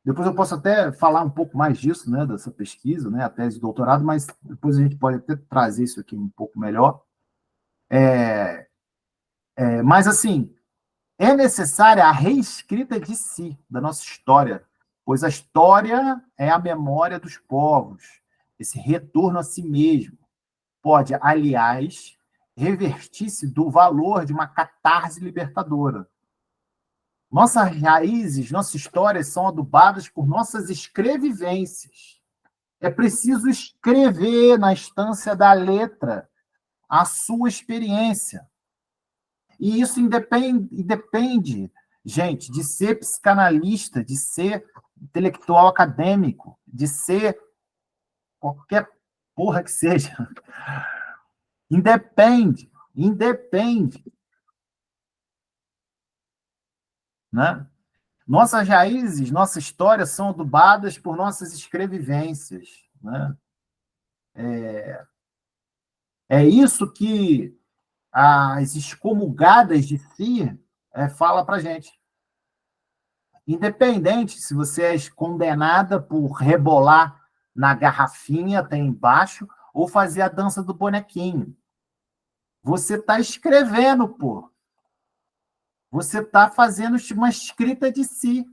depois eu posso até falar um pouco mais disso, né, dessa pesquisa, né, a tese de doutorado, mas depois a gente pode até trazer isso aqui um pouco melhor. Mas, assim, é necessária a reescrita de si, da nossa história, pois a história é a memória dos povos, esse retorno a si mesmo. Pode, aliás, revertir-se do valor de uma catarse libertadora. Nossas raízes, nossas histórias são adubadas por nossas escrevivências. É preciso escrever na instância da letra a sua experiência. E isso independe, gente, de ser psicanalista, de ser intelectual acadêmico, de ser qualquer porra que seja. Independe, né? Nossas raízes, nossa história são adubadas por nossas escrevivências, né? É isso que as excomungadas de si fala para gente. Independente se você é condenada por rebolar na garrafinha até embaixo ou fazer a dança do bonequinho. Você está escrevendo, pô. Você está fazendo uma escrita de si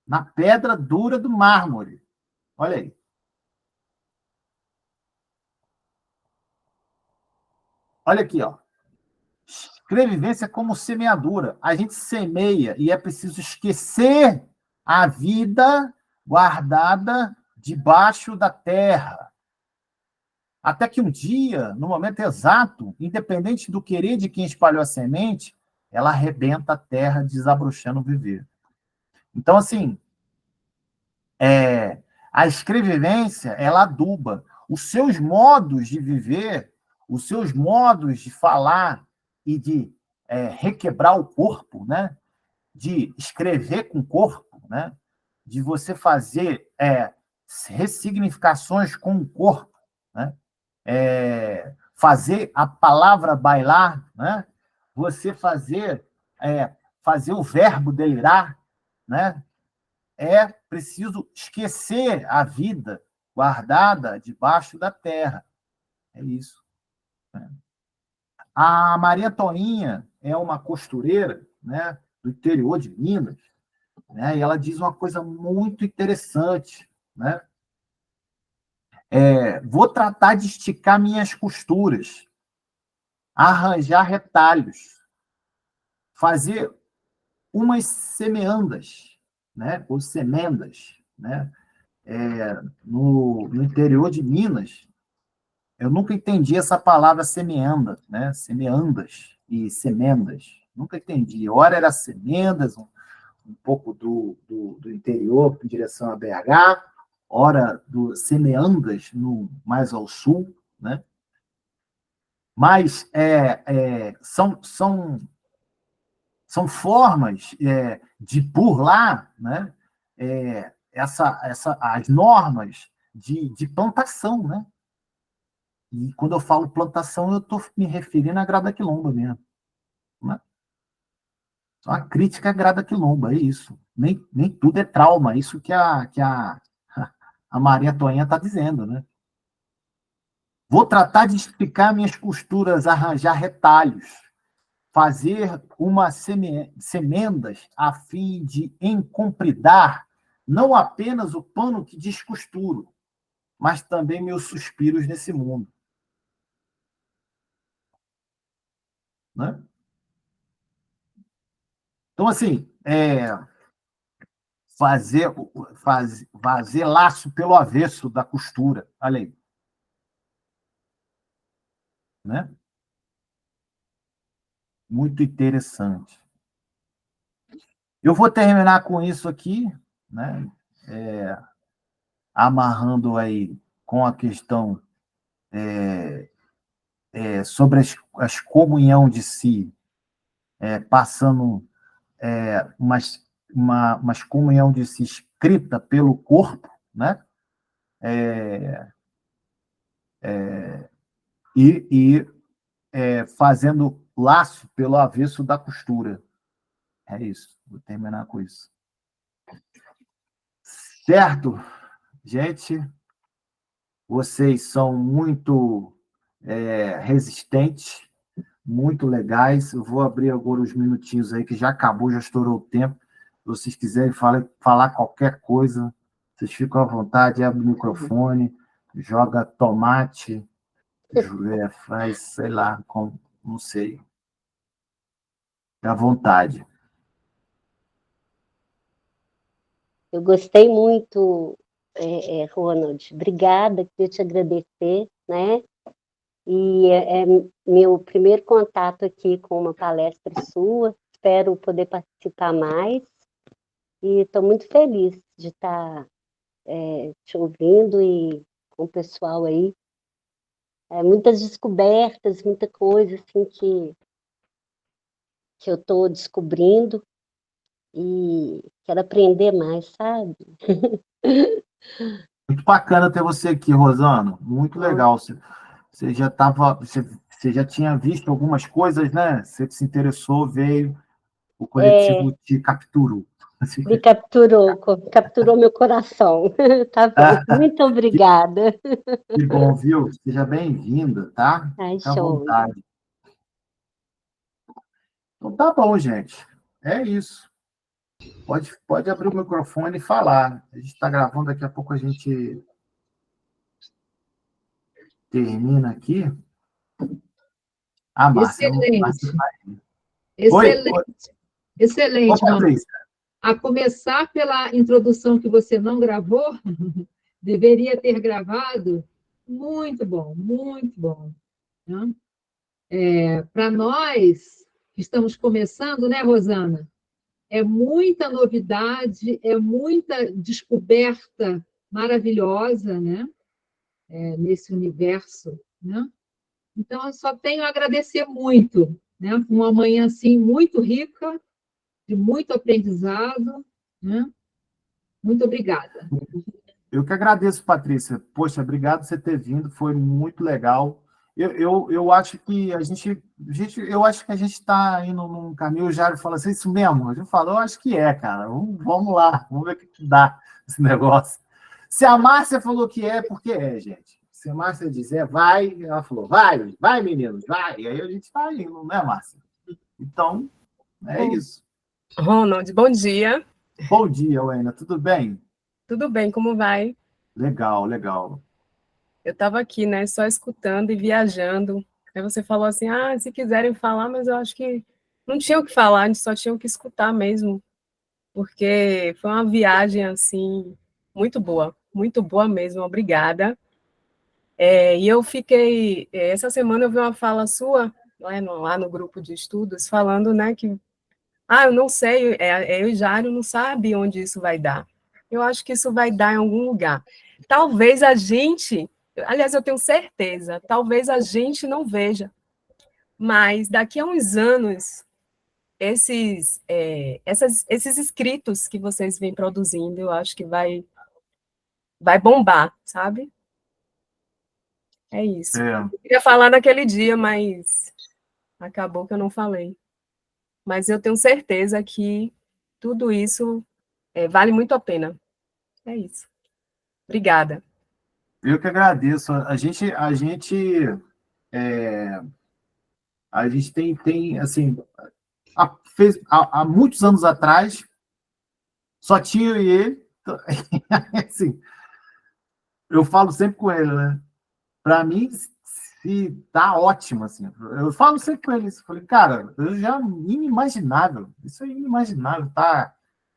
na pedra dura do mármore. Olha aí. Olha aqui, ó. Escrevivência como semeadura. A gente semeia e é preciso esquecer a vida guardada debaixo da terra. Até que um dia, no momento exato, independente do querer de quem espalhou a semente, ela arrebenta a terra, desabrochando o viver. Então, assim, a escrevivência, ela aduba. Os seus modos de viver, os seus modos de falar e de requebrar o corpo, né? De escrever com o corpo, né? De você fazer ressignificações com o corpo, né? Fazer a palavra bailar, né? Você fazer o verbo delirar, né? É preciso esquecer a vida guardada debaixo da terra. É isso. Né? A Maria Toinha é uma costureira, né, do interior de Minas, né, e ela diz uma coisa muito interessante. Né? Vou tratar de esticar minhas costuras, arranjar retalhos, fazer umas semeandas, né, ou semendas, né, no interior de Minas. Eu nunca entendi essa palavra semeanda, né? Semeandas e semendas. Nunca entendi. Ora era semendas, um pouco do interior em direção a BH, ora do semeandas mais ao sul, né? Mas são formas de burlar, né? As normas de plantação, né? E quando eu falo plantação, eu estou me referindo à Grada Quilomba mesmo. Né? A crítica à Grada Quilomba, é isso. Nem tudo é trauma, é isso a Maria Toinha está dizendo. Né? Vou tratar de explicar minhas costuras, arranjar retalhos, fazer semendas a fim de encompridar não apenas o pano que descosturo, mas também meus suspiros nesse mundo. Né? Então, assim, fazer laço pelo avesso da costura. Olha aí. Né? Muito interessante. Eu vou terminar com isso aqui, né? Amarrando aí com a questão sobre as comunhão de si, passando umas comunhão de si escrita pelo corpo, né? E fazendo laço pelo avesso da costura. É isso. Vou terminar com isso. Certo, gente? Vocês são muito resistentes, muito legais. Eu vou abrir agora os minutinhos aí, que já acabou, já estourou o tempo. Se vocês quiserem falar qualquer coisa, vocês ficam à vontade, abre o microfone, joga tomate, faz, sei lá, não sei. À vontade. Eu gostei muito, Ronald. Obrigada, queria te agradecer, né? E é meu primeiro contato aqui com uma palestra sua. Espero poder participar mais. E estou muito feliz de estar te ouvindo e com o pessoal aí. Muitas descobertas, muita coisa assim que eu estou descobrindo e quero aprender mais, sabe? Muito bacana ter você aqui, Rosana. Muito legal. Você já você já tinha visto algumas coisas, né? Você se interessou, veio, o coletivo te capturou. Me capturou meu coração. Tá bom, muito obrigada. Que bom, viu? Seja bem-vinda, tá? Ai, Fica à show. vontade. Então tá bom, gente. É isso. Pode abrir o microfone e falar. A gente está gravando, daqui a pouco a gente termina aqui. Ah, Márcia, Márcia Excelente, tá aí. Oi? excelente, Oi, excelente, Ronaldo. Patrícia. A começar pela introdução que você não gravou, deveria ter gravado. Muito bom, muito bom. Né? Para nós que estamos começando, né, Rosana? É muita novidade, é muita descoberta maravilhosa, né? Nesse universo, né? Então, eu só tenho a agradecer muito, né? Uma manhã assim muito rica, de muito aprendizado, né? Muito obrigada. Eu que agradeço, Patrícia. Poxa, obrigado por você ter vindo, foi muito legal. Eu acho que eu acho que a gente está indo num caminho. O Jário fala assim, isso mesmo? A gente fala, eu acho que é, cara. Vamos lá, vamos ver o que dá esse negócio. Se a Márcia falou que é, porque é, gente. Se a Márcia dizer vai, ela falou, vai, meninos, vai. E aí a gente está indo, né, Márcia? Então, é isso. Ronald, bom dia. Bom dia, Wena, tudo bem? Tudo bem, como vai? Legal, legal. Eu estava aqui, né, só escutando e viajando. Aí você falou assim, se quiserem falar, mas eu acho que não tinha o que falar, a gente só tinha o que escutar mesmo, porque foi uma viagem, assim, muito boa mesmo, obrigada. E eu fiquei, essa semana eu vi uma fala sua, lá no grupo de estudos, falando, né, que eu não sei, eu e Jário não sabe onde isso vai dar. Eu acho que isso vai dar em algum lugar. Talvez a gente, aliás, eu tenho certeza, talvez a gente não veja, mas daqui a uns anos, esses escritos que vocês vêm produzindo, eu acho que vai bombar, sabe? É isso. Eu queria falar naquele dia, mas acabou que eu não falei. Mas eu tenho certeza que tudo isso vale muito a pena. É isso. Obrigada. Eu que agradeço. A gente tem assim, há muitos anos atrás, só tinha eu e ele. Assim, eu falo sempre com ele, né? Para mim, se tá ótimo, assim. Eu falo sempre com ele isso. Falei, cara, eu já inimaginável. Isso é inimaginável. Tá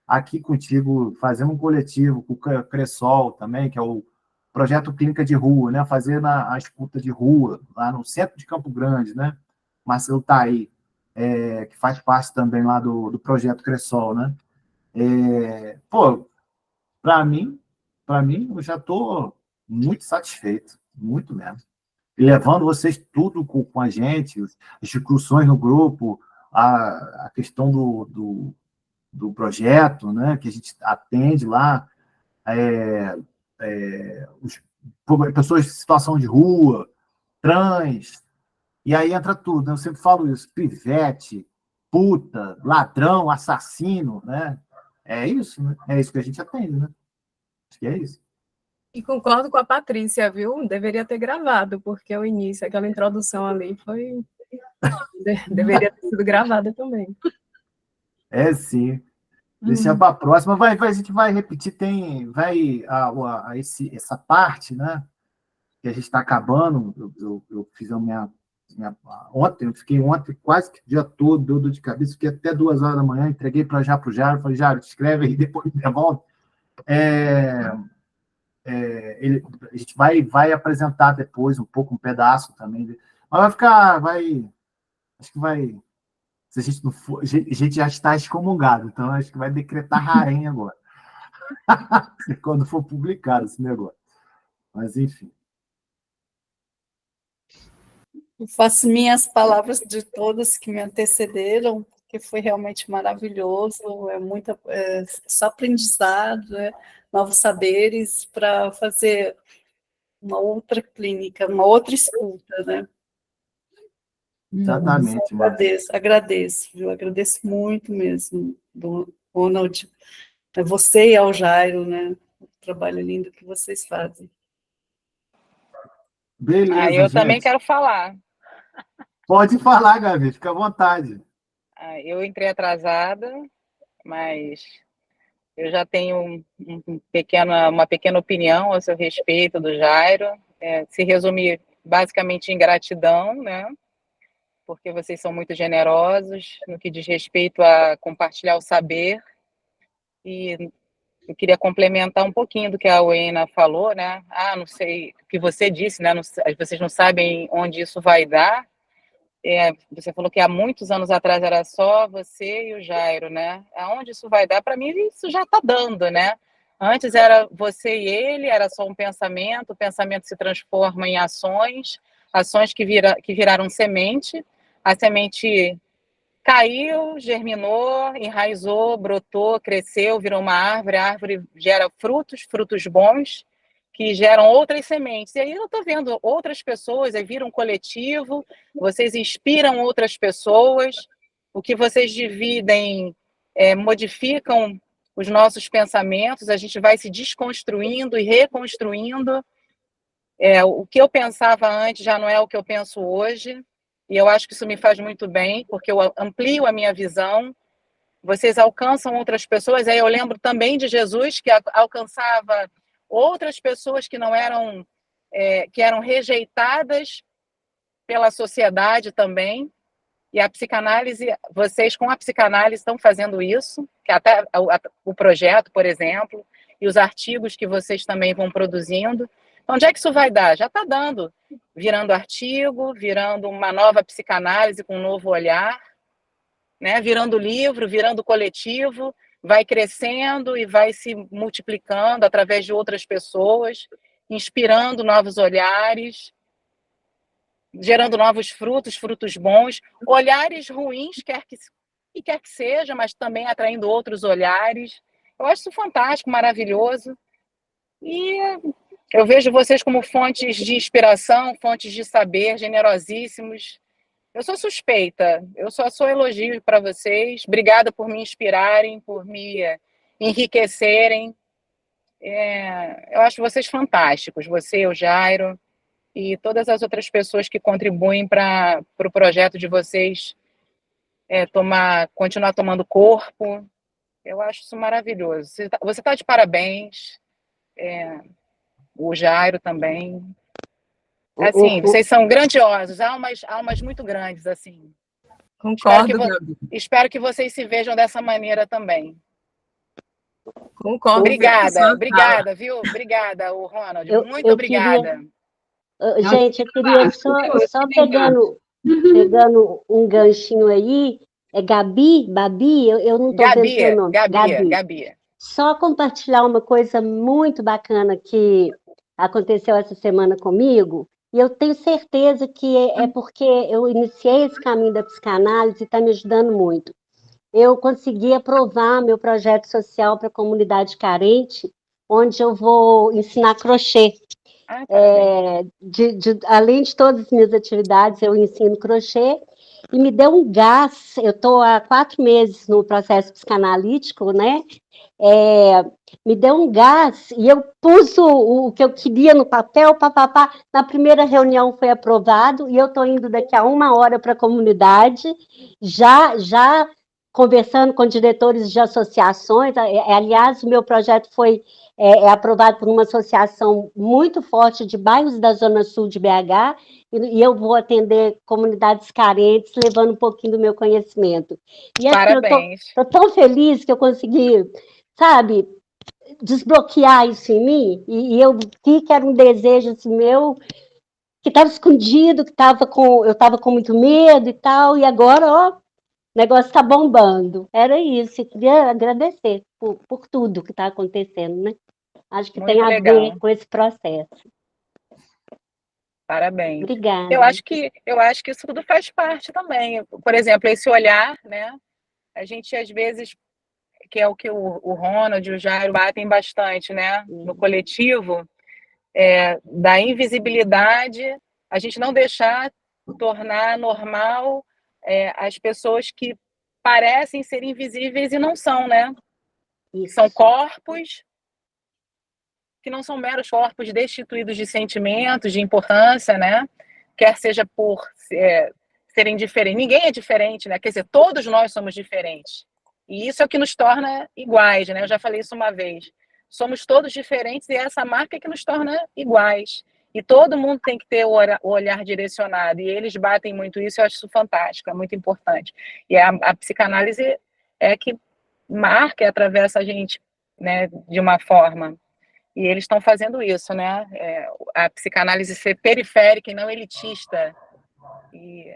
aqui contigo, fazendo um coletivo com o Cressol também, que é o projeto Clínica de Rua, né? Fazendo a escuta de rua, lá no centro de Campo Grande, né? Marcelo tá aí, que faz parte também lá do projeto Cressol, né? Pô, para mim, eu já estou muito satisfeito, muito mesmo. E levando vocês tudo com a gente, as discussões no grupo, a questão do projeto, né, que a gente atende lá, pessoas em situação de rua, trans, e aí entra tudo, né? Eu sempre falo isso, pivete, puta, ladrão, assassino, né? É isso, né? É isso que a gente atende, né? Acho que é isso. E concordo com a Patrícia, viu? Deveria ter gravado, porque o início, aquela introdução ali foi... Deveria ter sido gravada também. É, sim. Deixar para a próxima. A gente vai repetir, essa parte, né? Que a gente está acabando. Eu fiz ontem, eu fiquei ontem quase que o dia todo, deu dor de cabeça, fiquei até 2 horas da manhã, entreguei para o Jário, falei, Jário, escreve aí, depois me devolve. A gente vai apresentar depois um pedaço também. Mas acho que vai, se a gente não for, a gente já está excomungado, então acho que vai decretar harém agora, quando for publicado esse negócio. Mas, enfim. Eu faço minhas palavras de todas que me antecederam, porque foi realmente maravilhoso, só aprendizado, novos saberes para fazer uma outra clínica, uma outra escuta, né? Exatamente. Agradeço, viu? Agradeço muito mesmo, do Ronald, a você e ao Jairo, né? O trabalho lindo que vocês fazem. Beleza, eu gente. também quero falar. Pode falar, Gabi, fica à vontade. Eu entrei atrasada, mas eu já tenho uma pequena opinião a seu respeito do Jairo. Se resume basicamente em gratidão, né? Porque vocês são muito generosos no que diz respeito a compartilhar o saber. E eu queria complementar um pouquinho do que a Wena falou, né? Não sei o que você disse, né? Vocês não sabem onde isso vai dar. Você falou que há muitos anos atrás era só você e o Jairo, né? Aonde isso vai dar? Para mim, isso já está dando, né? Antes era você e ele, era só um pensamento, o pensamento se transforma em ações que viraram semente, a semente caiu, germinou, enraizou, brotou, cresceu, virou uma árvore, a árvore gera frutos bons, que geram outras sementes. E aí eu estou vendo outras pessoas, aí vira um coletivo, vocês inspiram outras pessoas, o que vocês dividem modificam os nossos pensamentos, a gente vai se desconstruindo e reconstruindo. O que eu pensava antes já não é o que eu penso hoje, e eu acho que isso me faz muito bem, porque eu amplio a minha visão, vocês alcançam outras pessoas. Aí eu lembro também de Jesus, que alcançava outras pessoas que não eram, que eram rejeitadas pela sociedade também, e a psicanálise, vocês com a psicanálise estão fazendo isso, que até o projeto, por exemplo, e os artigos que vocês também vão produzindo. Onde é que isso vai dar? Já está dando, virando artigo, virando uma nova psicanálise com um novo olhar, né? Virando livro, virando coletivo, vai crescendo e vai se multiplicando através de outras pessoas, inspirando novos olhares, gerando novos frutos bons, olhares ruins, quer que seja, mas também atraindo outros olhares. Eu acho isso fantástico, maravilhoso. E eu vejo vocês como fontes de inspiração, fontes de saber, generosíssimos. Eu sou suspeita, eu só sou elogio para vocês. Obrigada por me inspirarem, por me enriquecerem. Eu acho vocês fantásticos, você, o Jairo, e todas as outras pessoas que contribuem para o projeto de vocês continuar tomando corpo. Eu acho isso maravilhoso. Você está de parabéns. O Jairo também. Assim, vocês são grandiosos, almas muito grandes, assim. Concordo, espero que vocês se vejam dessa maneira também. Concordo. Obrigada, viu? Obrigada, o Ronald. Muito obrigada. Gente, eu queria só pegando um ganchinho aí, É Gabi? Babi? Eu não estou vendo seu nome. Gabi. Só compartilhar uma coisa muito bacana que aconteceu essa semana comigo, e eu tenho certeza que é porque eu iniciei esse caminho da psicanálise e está me ajudando muito. Eu consegui aprovar meu projeto social para a comunidade carente, onde eu vou ensinar crochê. Além de todas as minhas atividades, eu ensino crochê, e me deu um gás. Eu estou há 4 meses no processo psicanalítico, né? Me deu um gás, e eu pus o que eu queria no papel, papapá. Na primeira reunião foi aprovado, e eu estou indo daqui a 1 hora para a comunidade, já conversando com diretores de associações. Aliás, o meu projeto foi aprovado por uma associação muito forte de bairros da Zona Sul de BH, e eu vou atender comunidades carentes, levando um pouquinho do meu conhecimento. E assim, Parabéns. eu estou tão feliz que eu consegui, sabe, desbloquear isso em mim, e eu vi que era um desejo assim, meu, que estava escondido, eu estava com muito medo e tal, e agora, ó, o negócio está bombando. Era isso, eu queria agradecer por tudo que está acontecendo, né? Acho que Muito tem a legal. ver com esse processo. Parabéns. Obrigada. Eu acho que isso tudo faz parte também. Por exemplo, esse olhar, né? A gente, às vezes, que é o que o Ronald e o Jairo batem bastante, né? No coletivo, da invisibilidade, a gente não deixar tornar normal as pessoas que parecem ser invisíveis e não são, né? Isso. São corpos que não são meros corpos destituídos de sentimentos, de importância, né? Quer seja por serem diferentes. Ninguém é diferente, né? Quer dizer, todos nós somos diferentes. E isso é o que nos torna iguais, né? Eu já falei isso uma vez. Somos todos diferentes e é essa marca que nos torna iguais. E todo mundo tem que ter o olhar direcionado. E eles batem muito isso, eu acho isso fantástico, é muito importante. E a psicanálise é que marca e atravessa a gente, né, de uma forma. E eles estão fazendo isso, né? A psicanálise ser periférica e não elitista. E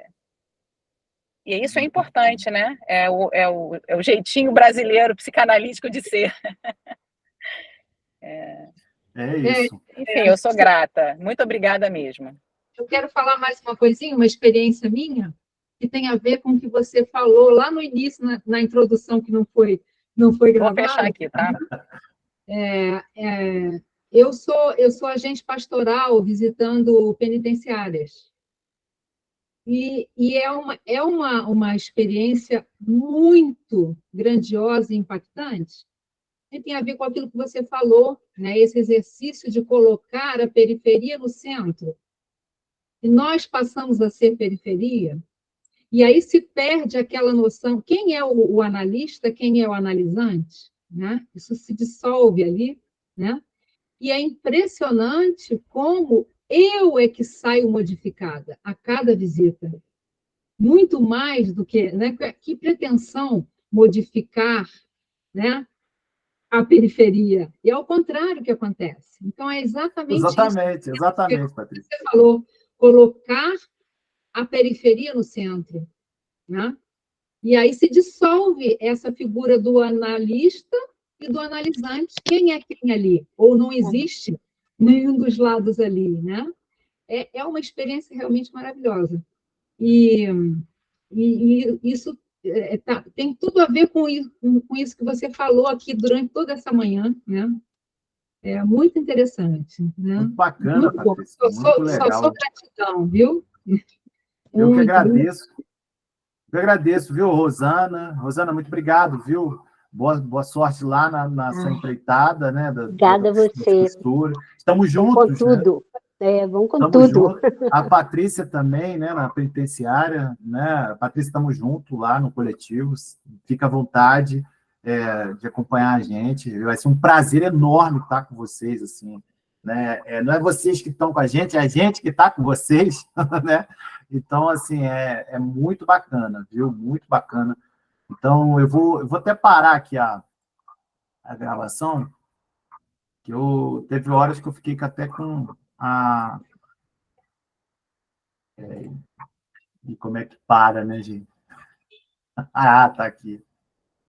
isso é importante, né? É o jeitinho brasileiro psicanalítico de ser. Isso. Enfim, eu sou grata. Muito obrigada mesmo. Eu quero falar mais uma coisinha, uma experiência minha, que tem a ver com o que você falou lá no início, na introdução, que não foi Vou gravada. fechar aqui, tá? Eu sou agente pastoral visitando penitenciárias. E é uma experiência muito grandiosa e impactante. E tem a ver com aquilo que você falou, né? Esse exercício de colocar a periferia no centro. E nós passamos a ser periferia, e aí se perde aquela noção, quem é o analista, quem é o analisante, né? Isso se dissolve ali, né? E é impressionante como eu é que saio modificada a cada visita. Muito mais do que, né? Que pretensão modificar, né, a periferia. E é o contrário que acontece. Então, é exatamente Exatamente, Patrícia. Você falou, colocar a periferia no centro, né? E aí se dissolve essa figura do analista e do analisante. Quem é quem ali? Ou não existe nenhum dos lados ali, né? É uma experiência realmente maravilhosa. E isso tem tudo a ver com isso que você falou aqui durante toda essa manhã, né? É muito interessante, né? Muito bacana, Muito bom. Patrícia. Muito legal. Só gratidão, viu? Eu que agradeço. Eu agradeço, viu, Rosana? Rosana, muito obrigado, viu? Boa sorte lá na sua empreitada, né? Obrigada a você. Estamos juntos, com tudo. Né? Vamos com Estamos tudo. juntos. A Patrícia também, né? Na penitenciária, né? Patrícia, estamos juntos lá no coletivo. Fica à vontade de acompanhar a gente. Vai ser um prazer enorme estar com vocês, assim, né? Não é vocês que estão com a gente que está com vocês, né? Então, assim, é muito bacana, viu? Muito bacana. Então, eu vou até parar aqui a gravação, que teve horas que eu fiquei até com a... E como é que para, né, gente? Ah, tá aqui.